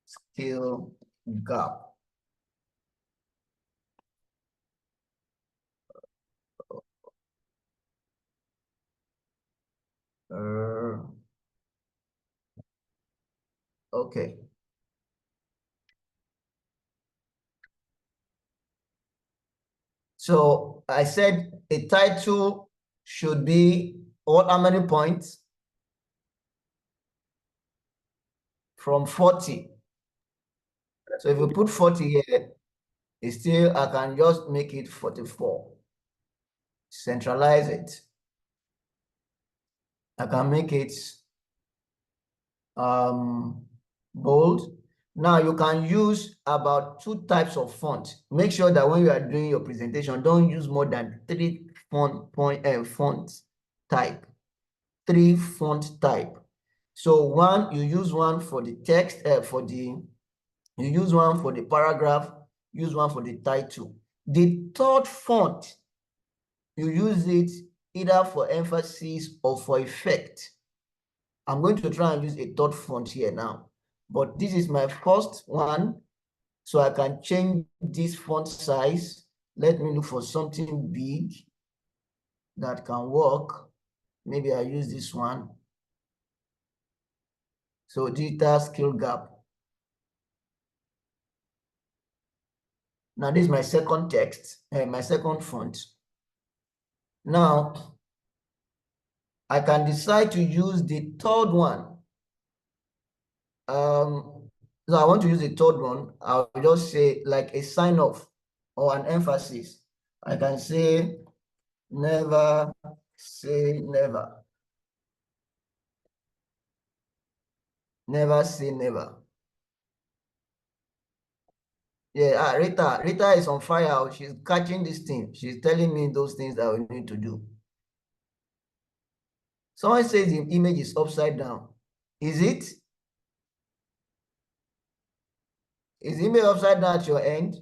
skill gap. Okay. So I said a title should be how many points? From 40. So if you put 40 here, it's still, I can just make it 44. Centralize it. I can make it bold. Now you can use about 2 types of font. Make sure that when you are doing your presentation, don't use more than 3 font type. 3 font type. So you use one for the text, you use one for the paragraph, use one for the title. The 3rd font, you use it either for emphasis or for effect. I'm going to try and use a 3rd font here now, but this is my first one, so I can change this font size. Let me look for something big that can work. Maybe I use this one. So digital skill gap. Now this is my second text, my second font. Now I can decide to use the 3rd one. So I want to use the 3rd one. I'll just say like a sign off or an emphasis. I can say never say never. Never say never. Yeah, Rita is on fire. She's catching this thing. She's telling me those things that we need to do. Someone says the image is upside down. Is it? Is the image upside down at your end?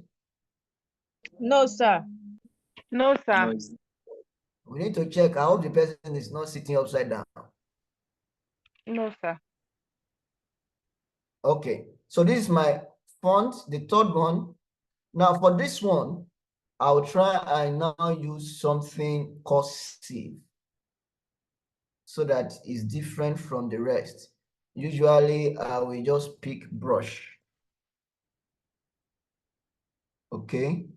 No, sir. No, sir. No, We need to check. I hope the person is not sitting upside down. No, sir. Okay, so this is my font, the third one. Now for this one, I'll try and now use something cursive so that it's different from the rest. Usually I will just pick brush. Okay,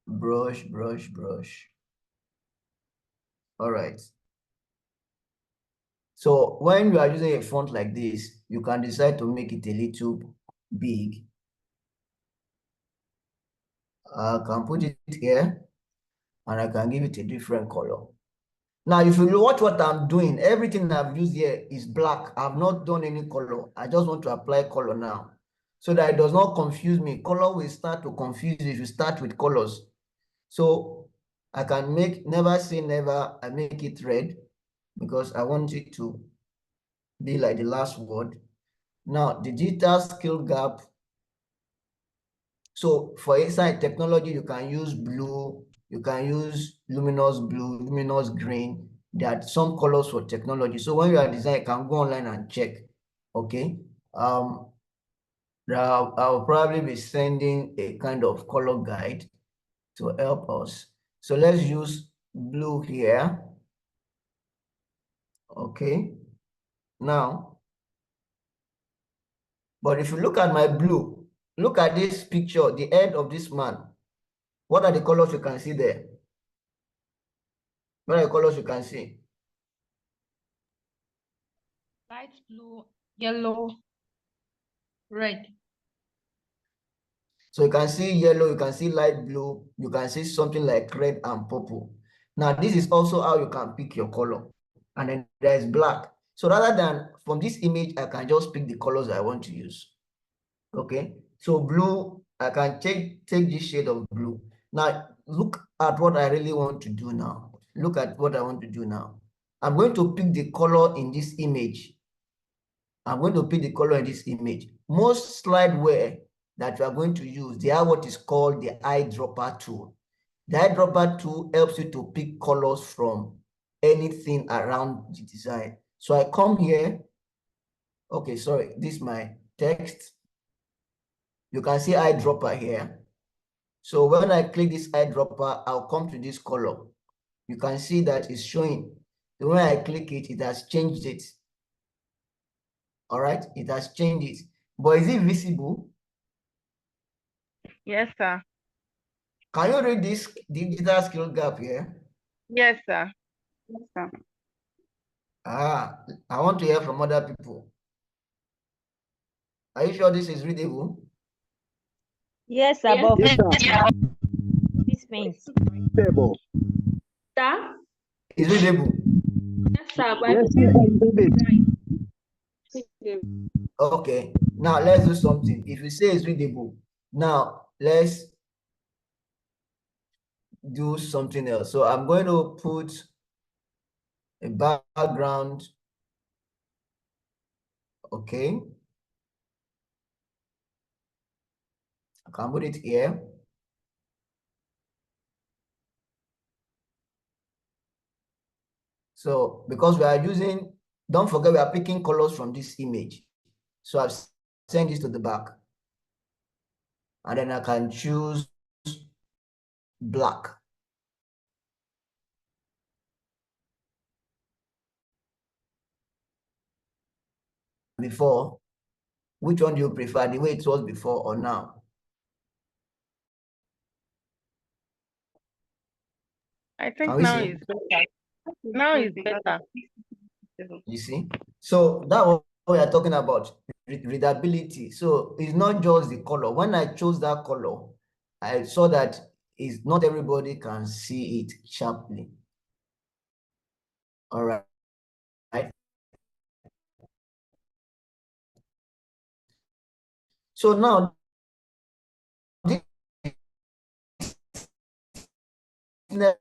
brush, brush, brush. All right. So when you are using a font like this, you can decide to make it a little big. I can put it here and I can give it a different color. Now, if you watch what I'm doing, everything I've used here is black. I've not done any color. I just want to apply color now so that it does not confuse me. Color will start to confuse if you start with colors. So I can make never say never. I make it red because I want it to be like the last word. Now, the digital skill gap. So for inside technology, you can use blue, you can use luminous blue, luminous green. There are some colors for technology. So when you are designing, you can go online and check. Okay. I'll probably be sending a kind of color guide to help us. So let's use blue here. Okay. Now, but if you look at my blue, look at this picture, the head of this man. What are the colors you can see there? What are the colors you can see? Light blue, yellow, red. So you can see yellow, you can see light blue, you can see something like red and purple. Now, this is also how you can pick your color. And then there's black. So rather than from this image, I can just pick the colors I want to use. Okay. So blue, I can take this shade of blue. Now, look at what I really want to do now. Look at what I want to do now. I'm going to pick the color in this image. I'm going to pick the color in this image. Most slideware that you are going to use, they have what is called the eyedropper tool. The eyedropper tool helps you to pick colors from anything around the design. So I come here. Okay, sorry, this is my text. You can see eyedropper here. So when I click this eyedropper, I'll come to this color. You can see that it's showing. So when I click it, it has changed it. All right, it has changed it. But is it visible? Yes, sir. Can you read this digital skill gap here? Yes, sir. Yes, sir. Ah, I want to hear from other people. Are you sure this is readable? Yes, sir. Yes, But Yes, sir. this means Table. sir. It's readable. Yes, sir. But Yes, sir. Read it. Okay, now let's do something. If you say it's readable, now let's do something else. So I'm going to put a background. Okay. I can put it here. So because we are using, don't forget we are picking colors from this image. So I've sent this to the back. And then I can choose black. Before, which one do you prefer, the way it was before or now? I Can think we now see? is better. Now is better. You see? So that what we are talking about, readability. So it's not just the color. When I chose that color, I saw that is not everybody can see it sharply. All right. So now, never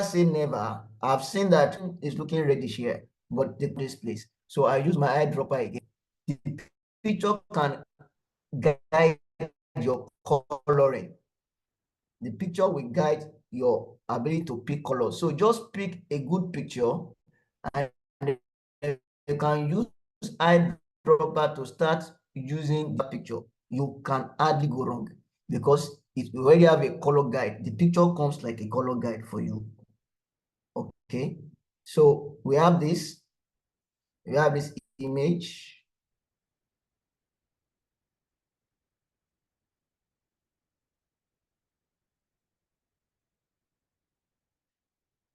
say never. I've seen that it's looking reddish here, but this place. So I use my eyedropper again. The picture can guide your coloring. The picture will guide your ability to pick colors. So just pick a good picture and you can use eyedropper to start using the picture. You can hardly go wrong because it already have a color guide. The picture comes like a color guide for you. Okay, so we have this image.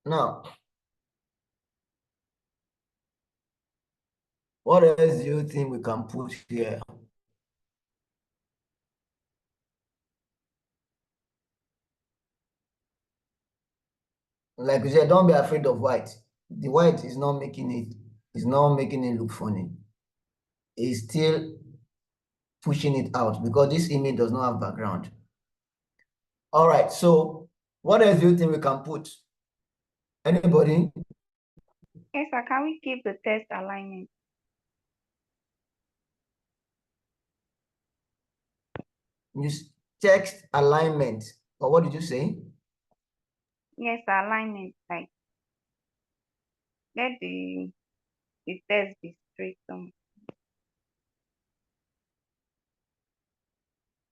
Now, what else do you think we can put here? Like we said, don't be afraid of white. The white is not making it look funny. It's still pushing it out because this image does not have background. All right, so what else do you think we can put? Anybody? Yes, sir. Can we keep the text alignment? Use text alignment. Or what did you say? Yes, sir, alignment. Like let the text be straight.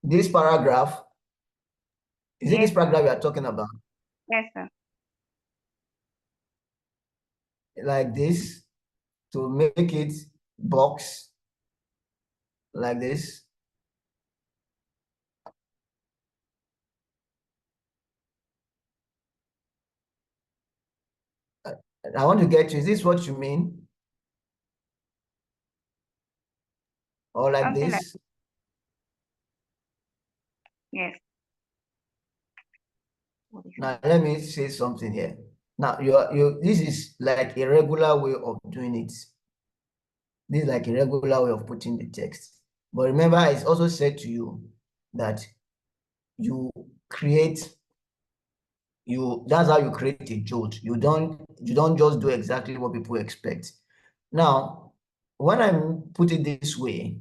This paragraph. Is it Yes, this paragraph we are talking about? Yes, sir. Like this, to make it box like this. I want to get you, is this what you mean? Or like Something this? Yes. Now let me say something here. Now this is like a regular way of doing it. This is like a regular way of putting the text. But remember, it's also said to you that that's how you create a jolt. You don't just do exactly what people expect. Now, when I put it this way,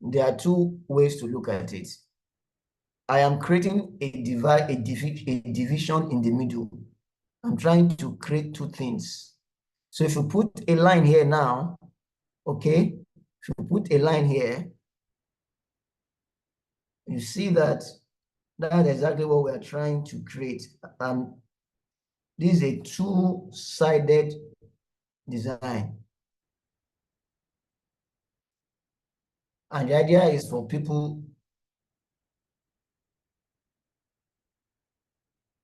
there are two ways to look at it. I am creating a division in the middle. I'm trying to create two things. So if you put a line here now, okay, if you put a line here, you see that that's exactly what we are trying to create. This is a two-sided design. And the idea is for people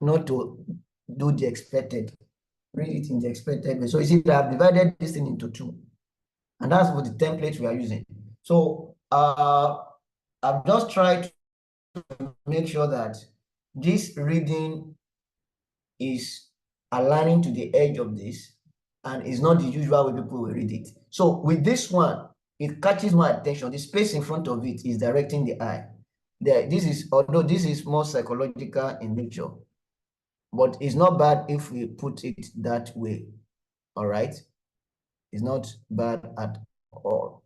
not to do the expected, read it in the expected way. So you see that I've divided this thing into two. And that's what the template we are using. So I've just tried to make sure that this reading is aligning to the edge of this and is not the usual way people will read it. So with this one, it catches my attention. The space in front of it is directing the eye. Although this is more psychological in nature, but it's not bad if we put it that way. All right, it's not bad at all.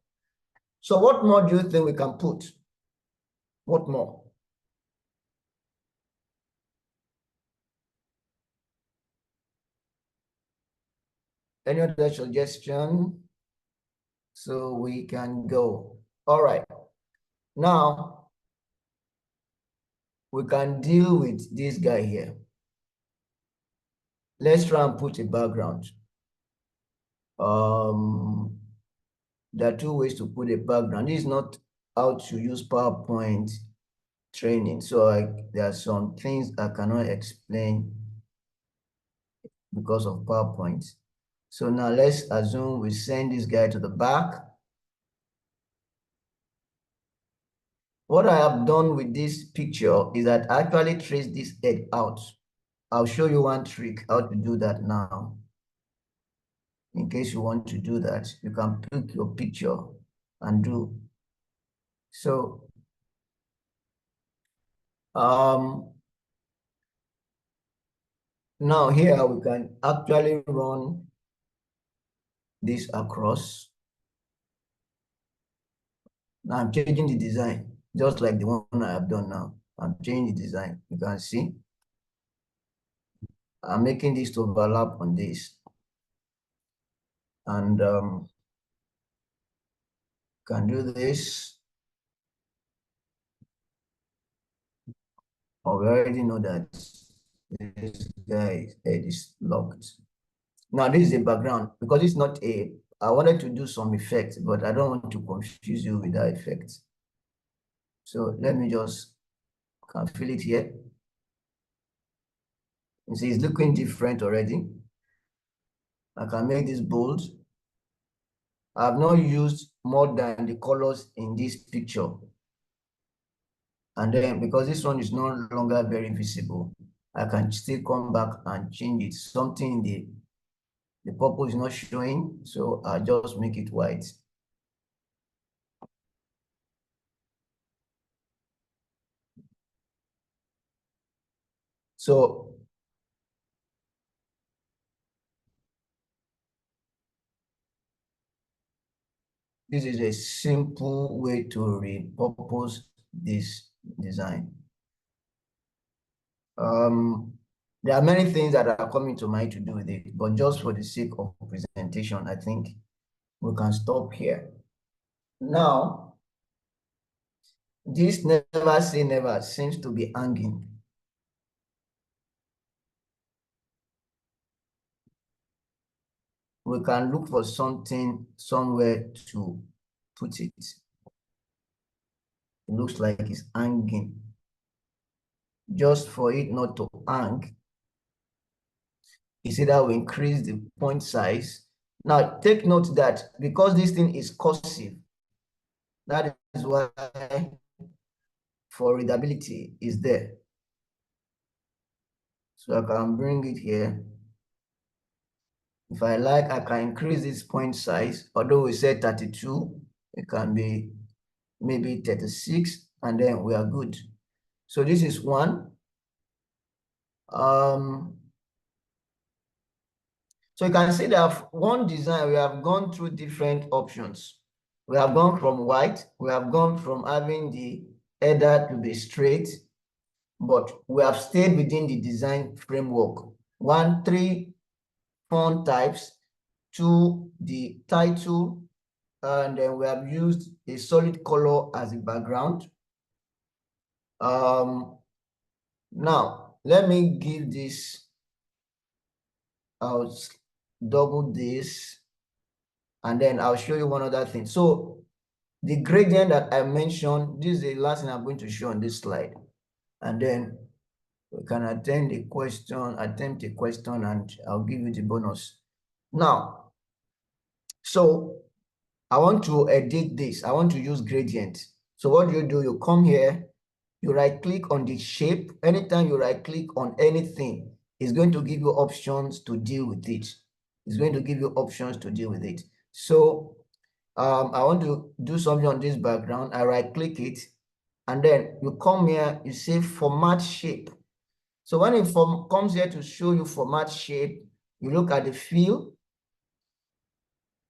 So what more do you think we can put? What more? Any other suggestion? So we can go. All right. Now we can deal with this guy here. Let's try and put a background. There are two ways to put a background. This is not how to use PowerPoint training. So there are some things I cannot explain because of PowerPoint. So now let's assume we send this guy to the back. What I have done with this picture is that I actually trace this head out. I'll show you one trick how to do that now. In case you want to do that, you can pick your picture and do. So, now here we can actually run this across. Now I'm changing the design. just like the one I have done now. I'm changing the design. You can see I'm making this to overlap on this. And can do this. Oh, we already know that this guy's head is locked. Now this is a background because it's not a, I wanted to do some effects, but I don't want to confuse you with that effect. So let me just, can feel it here. You see, it's looking different already. I can make this bold. I've not used more than the colors in this picture. And then because this one is no longer very visible, I can still come back and change it. Something the purple is not showing, so I'll just make it white. So this is a simple way to repurpose this design. There are many things that are coming to mind to do with it, but just for the sake of presentation, I think we can stop here. Now, this never say never seems to be hanging. We can look for something somewhere to put it. It looks like it's hanging. Just for it not to hang, is either we increase the point size. Now, take note that because this thing is cursive, that is why for readability is there. So I can bring it here. If I like, I can increase this point size. Although we said 32, it can be maybe 36, and then we are good. So this is one. So you can see that one design, we have gone through different options. We have gone from white, we have gone from having the header to be straight, but we have stayed within the design framework. 1, 3 font types, 2, the title, and then we have used a solid color as a background. Now, let me give this, I'll double this, and then I'll show you one other thing. So the gradient that I mentioned, this is the last thing I'm going to show on this slide. And then we can attempt a question, and I'll give you the bonus. Now, so I want to edit this. I want to use gradient. So what do? You come here, you right click on the shape. Anytime you right click on anything, it's going to give you options to deal with it. It's going to give you options to deal with it. So I want to do something on this background. I right click it, and then you come here, you say format shape. So when it comes here to show you format shape, you look at the fill.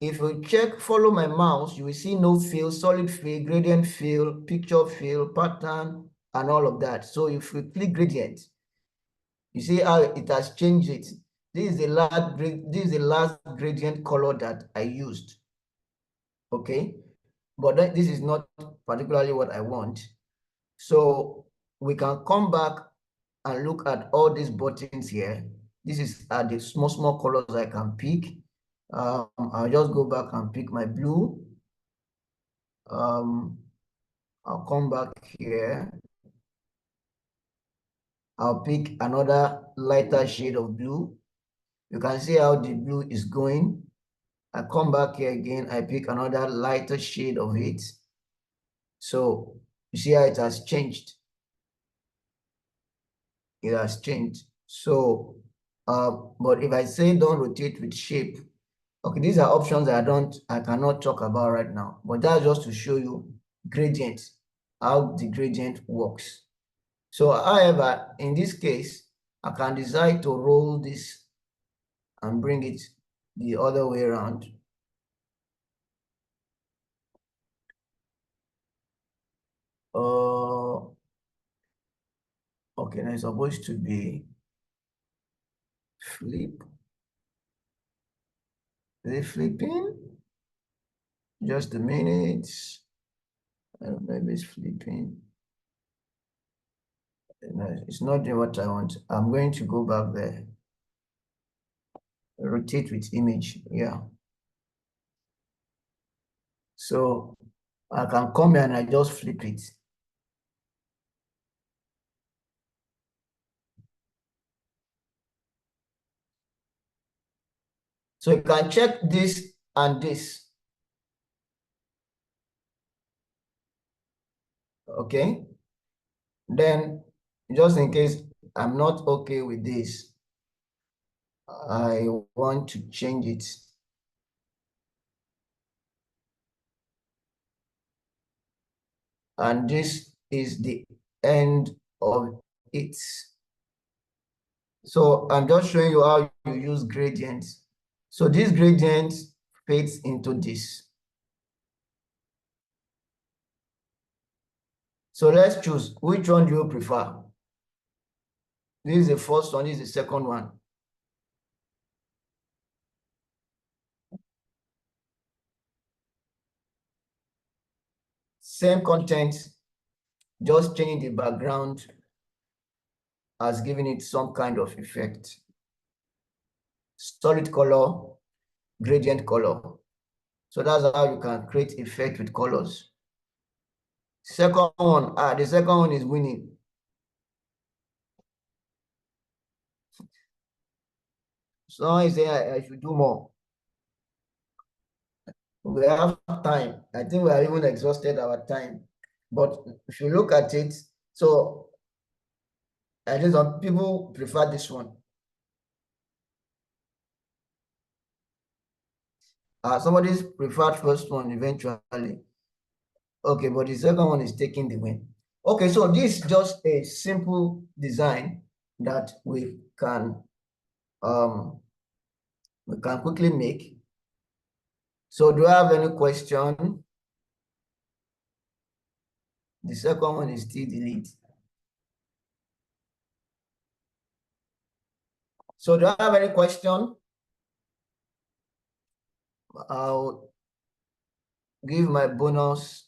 If you check, follow my mouse, you will see no fill, solid fill, gradient fill, picture fill, pattern, and all of that. So if you click gradient, you see how it has changed it. This is the last gradient color that I used. Okay, but this is not particularly what I want. So we can come back and look at all these buttons here. This is the small colors I can pick. I'll just go back and pick my blue. I'll come back here. I'll pick another lighter shade of blue. You can see how the blue is going. I come back here again. I pick another lighter shade of it. So you see how it has changed. It has changed. So, but if I say don't rotate with shape, okay, these are options I cannot talk about right now, but that's just to show you gradient, how the gradient works. So, however, in this case, I can decide to roll this and bring it the other way around. Okay, now it's supposed to be flip. Is it flipping? Just a minute. I don't know if it's flipping. No, it's not doing what I want. I'm going to go back there. Rotate with image. Yeah. So I can come here and I just flip it. So you can check this and this. Okay. Then just in case I'm not okay with this, I want to change it. And this is the end of it. So I'm just showing you how you use gradients. So this gradient fades into this. So let's choose, which one do you prefer? This is the first one, this is the second one. Same content, just changing the background as giving it some kind of effect. Solid color, gradient color. So that's how you can create effect with colors. Second one, the second one is winning. So I say I should do more. We have time. I think we are even exhausted our time. But if you look at it, so I think some people prefer this one. Somebody's preferred first one eventually. Okay, but the second one is taking the win. Okay, so this is just a simple design that we can quickly make. So do you have any question? The second one is still delete. So do you have any question? I'll give my bonus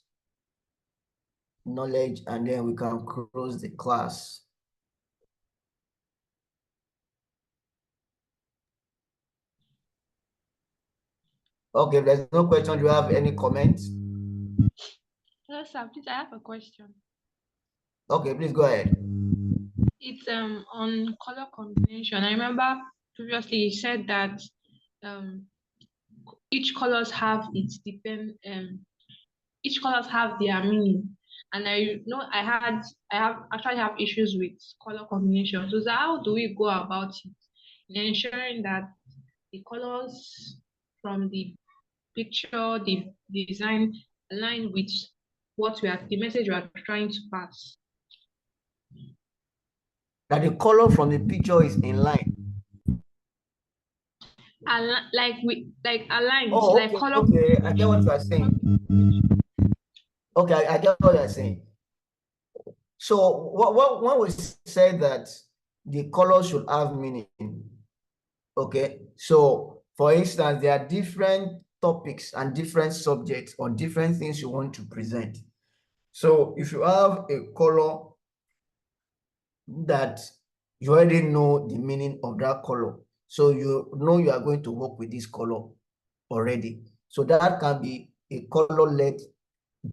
knowledge and then we can close the class. Okay, if there's no question, do you have any comments? Hello, sir. Please, I have a question. Okay, please go ahead. It's on color combination. I remember previously you said that each colors have each colors have their meaning. And I know I actually have issues with color combination. So how do we go about it in ensuring that the colors from the picture, the design align with the message we are trying to pass? That the color from the picture is in line. Aligned, Oh, like okay, color. okay, I get what you are saying. Okay, I get what you are saying. So when we say that the color should have meaning, okay, so for instance, there are different topics and different subjects or different things you want to present. So if you have a color that you already know the meaning of that color, so you know you are going to work with this color already. So that can be a color-led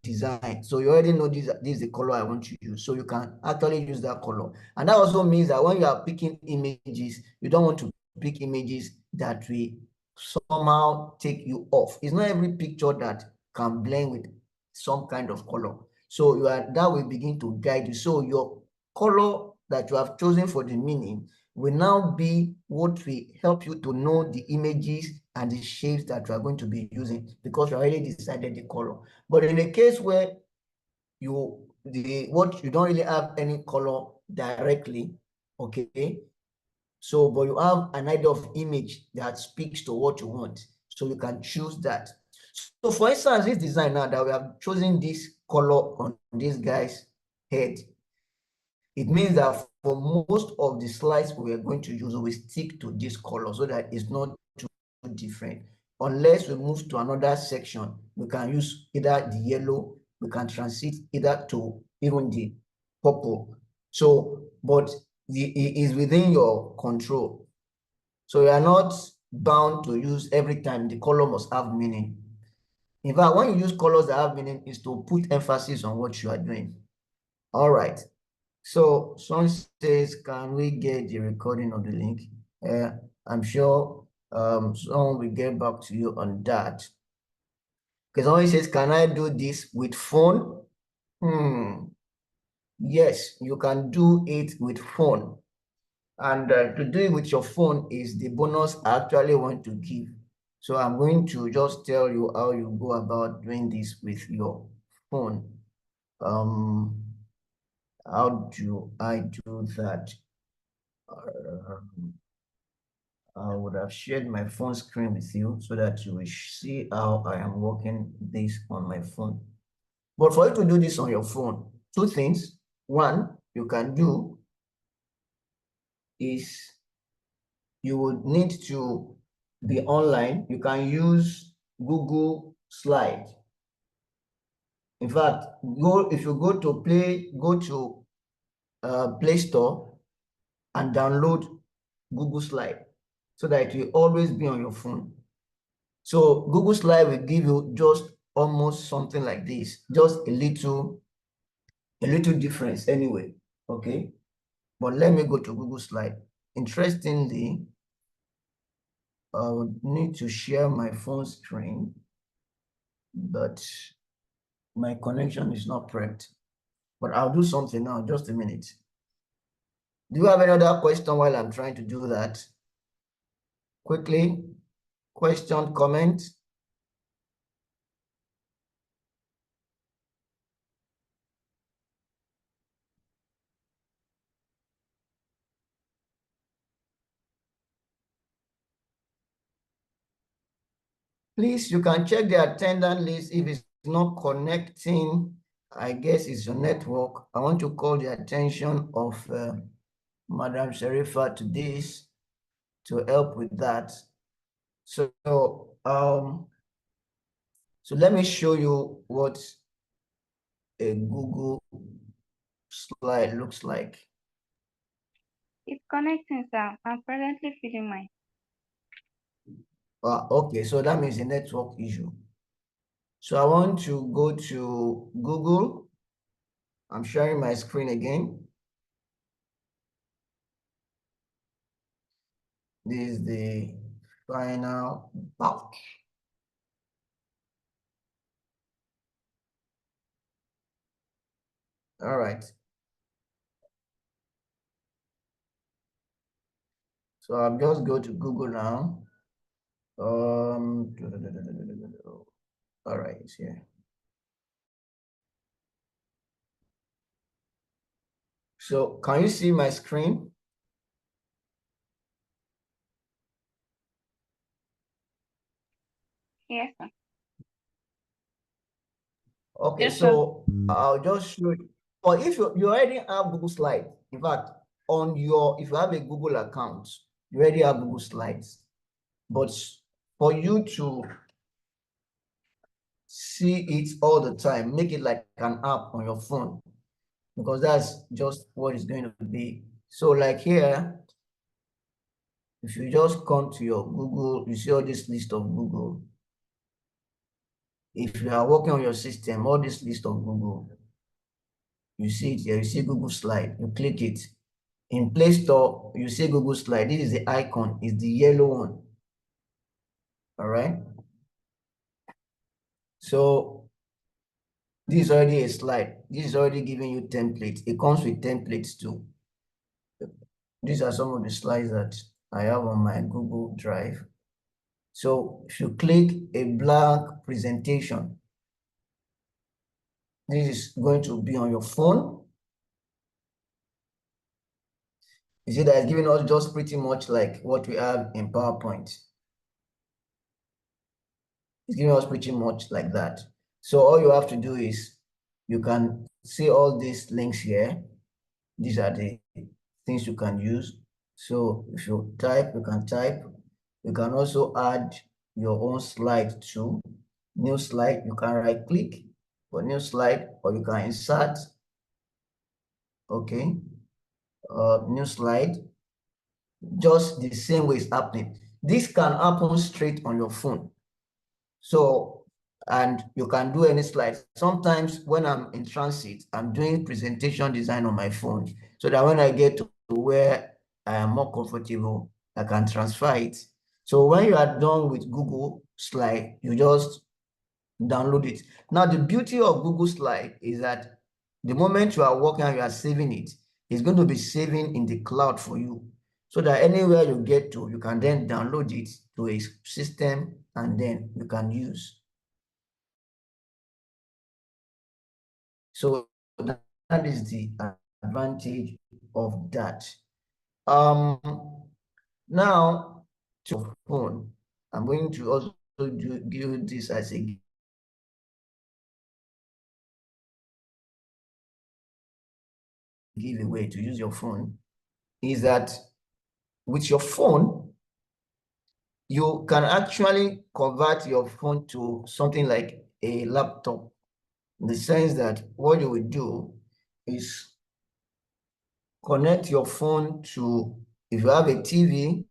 design. So you already know this is the color I want to use. So you can actually use that color. And that also means that when you are picking images, you don't want to pick images that will somehow take you off. It's not every picture that can blend with some kind of color. So that will begin to guide you. So your color that you have chosen for the meaning will now be what will help you to know the images and the shapes that you are going to be using because you already decided the color. But in a case where you don't really have any color directly, okay, so but you have an idea of image that speaks to what you want, so you can choose that. So for instance, this design now that we have chosen this color on this guy's head. It means that for most of the slides we are going to use, we stick to this color so that it's not too different. Unless we move to another section, we can use either the yellow, we can transit either to even the purple. So, but it is within your control. So you are not bound to use every time. The color must have meaning. In fact, when you use colors that have meaning, is to put emphasis on what you are doing. All right. So someone says, can we get the recording of the link? I'm sure someone will get back to you on that. Because someone says, can I do this with phone? Yes, you can do it with phone. And to do it with your phone is the bonus I actually want to give. So I'm going to just tell you how you go about doing this with your phone. How do I do that? I would have shared my phone screen with you so that you will see how I am working this on my phone. But for you to do this on your phone, two things. One, you can do is you would need to be online. You can use Google Slide. In fact, if you go to Play Store and download Google Slide so that it will always be on your phone. So Google Slide will give you just almost something like this, just a little difference anyway, okay? But let me go to Google Slide. Interestingly, I would need to share my phone screen, but my connection is not prepped. But I'll do something now, just a minute. Do you have any other question while I'm trying to do that? Quickly, question, comment? Please, you can check the attendance list. If it's not connecting, I guess it's your network. I want to call the attention of Madam Sharifa to this to help with that. So let me show you what a Google slide looks like. It's connecting, sir. I'm presently feeding mine. Okay, so that means a network issue. So I want to go to Google. I'm sharing my screen again. This is the final bulk. All right. So I'm just go to Google now. All right, it's here. So can you see my screen? Yes, sir. Okay, Yes, so I'll just show you. Or if you already have Google Slides, in fact, if you have a Google account, you already have Google Slides. But for you to see it all the time, make it like an app on your phone, because that's just what it's going to be. So like here, if you just come to your Google, you see all this list of Google. If you are working on your system, all this list of Google, you see it here, you see Google Slide, you click it. In Play Store, you see Google Slide. This is the icon, it's the yellow one. All right. So this is already a slide. This is already giving you templates. It comes with templates too. These are some of the slides that I have on my Google Drive. So if you click a blank presentation, this is going to be on your phone. You see that it's giving us just pretty much like what we have in PowerPoint. It's giving us pretty much like that. So all you have to do is you can see all these links here. These are the things you can use. So if you type, you can type. You can also add your own slide too. New slide, you can right click for new slide, or you can insert. Okay, new slide. Just the same way it's happening. This can happen straight on your phone. So, and you can do any slides. Sometimes when I'm in transit, I'm doing presentation design on my phone, so that when I get to where I am more comfortable, I can transfer it. So when you are done with Google Slide, you just download it. Now, the beauty of Google Slide is that the moment you are working and you are saving it, it's going to be saving in the cloud for you, so that anywhere you get to, you can then download it to a system and then you can use. So that is the advantage of that. Now to phone, I'm going to also give this as a giveaway to use your phone. Is that with your phone, you can actually convert your phone to something like a laptop, in the sense that what you will do is connect your phone to, if you have a TV,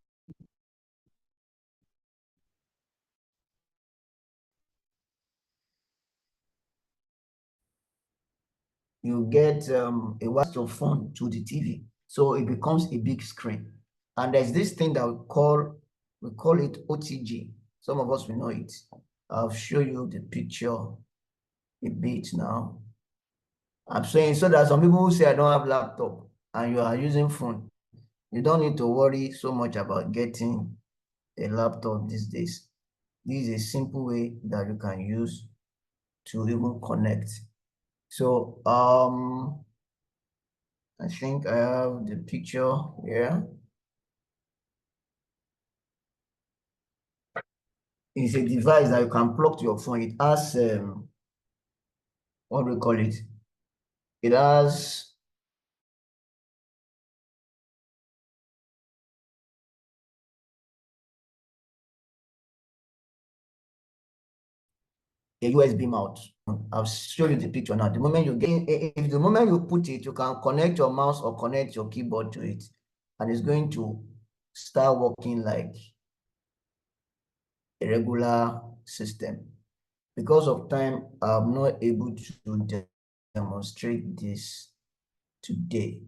you get a wireless phone to the TV, so it becomes a big screen. And there's this thing that we call it OTG. Some of us will know it. I'll show you the picture a bit now. I'm saying so that some people who say I don't have laptop and you are using phone, you don't need to worry so much about getting a laptop these days. This is a simple way that you can use to even connect. So I think I have the picture here. It's a device that you can plug to your phone. It has what do we call it? It has a USB mount. I'll show you the picture now. The moment you get, if the moment you put it, you can connect your mouse or connect your keyboard to it, and it's going to start working like a regular system. Because of time, I'm not able to demonstrate this today.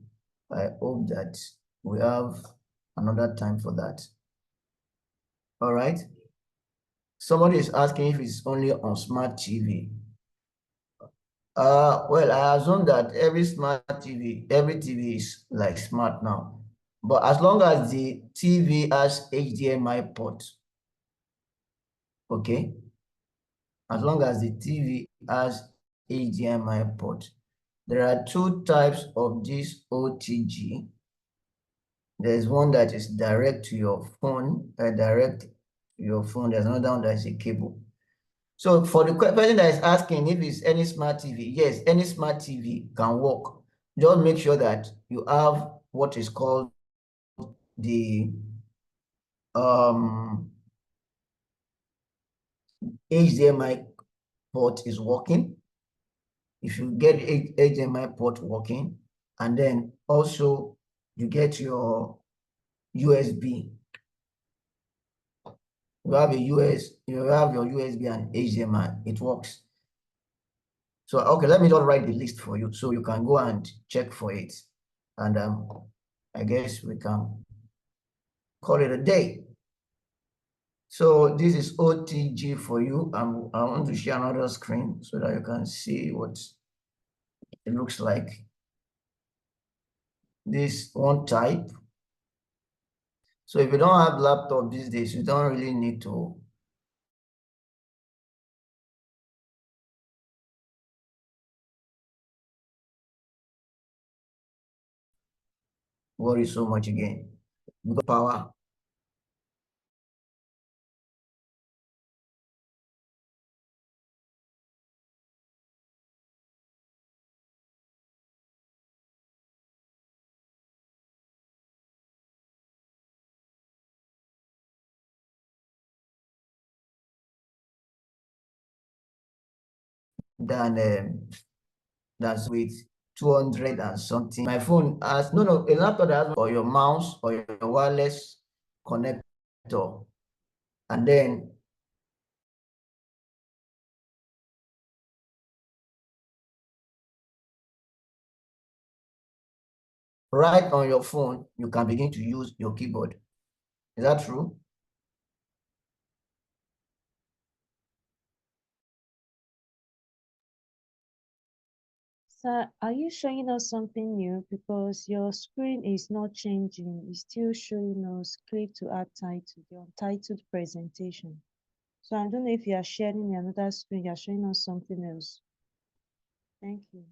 I hope that we have another time for that. All right. Somebody is asking if it's only on smart TV. Well, I assume that every smart TV, every TV is like smart now. But as long as the TV has HDMI port, okay? As long as the TV has HDMI port. There are two types of this OTG. There's one that is direct to your phone, direct to your phone. There's another one that is a cable. So for the person that is asking if it's any smart TV, yes, any smart TV can work. Just make sure that you have what is called the HDMI port is working. If you get HDMI port working, and then also you get your USB. You have you have your USB and HDMI, it works. So, okay, let me just write the list for you so you can go and check for it. And I guess we can call it a day. So this is OTG for you. I want to share another screen so that you can see what it looks like. This one type. So if you don't have laptop these days, you don't really need to worry so much again. Because power that's with 200 and something. My phone has a laptop that has or your mouse or your wireless connector, and then right on your phone, you can begin to use your keyboard. Is that true? Sir, are you showing us something new? Because your screen is not changing. It's still showing us click to add title, the untitled presentation. So I don't know if you are sharing another screen, you're showing us something else. Thank you.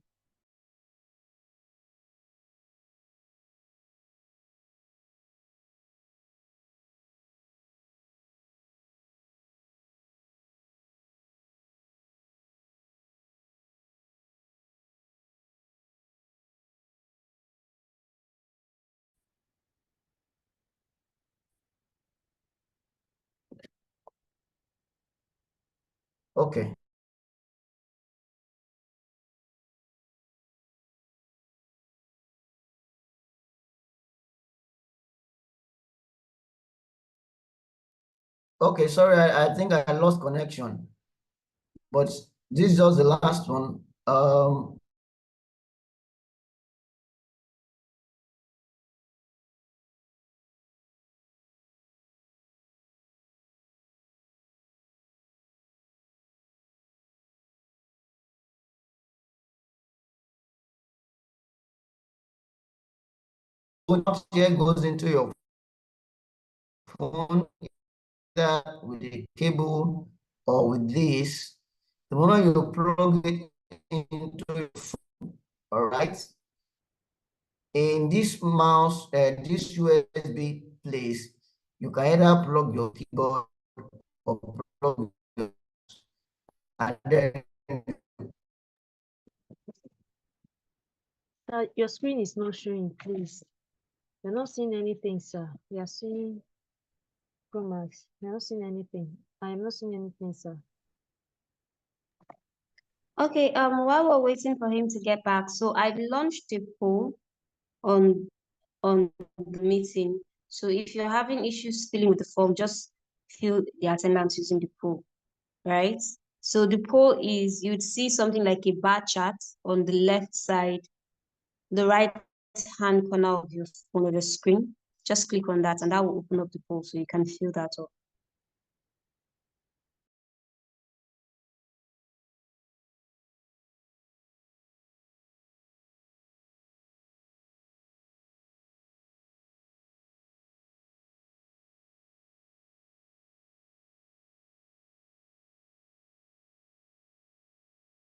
Okay. Okay, sorry, I think I lost connection, but this is just the last one. Here goes into your phone that with the cable or with this. The moment you plug it into your phone, all right, in this mouse, this USB place, you can either plug your keyboard or plug your, and then Your screen is not showing, please. You're not seeing anything, sir. We are seeing Chromax. You're not seeing anything. I am not seeing anything, sir. Okay, while we're waiting for him to get back, so I launched a poll on the meeting. So if you're having issues filling with the form, just fill the attendance using the poll, right? So the poll is, you'd see something like a bar chart on the left side, the right hand corner of your phone or the screen. Just click on that and that will open up the poll so you can fill that up.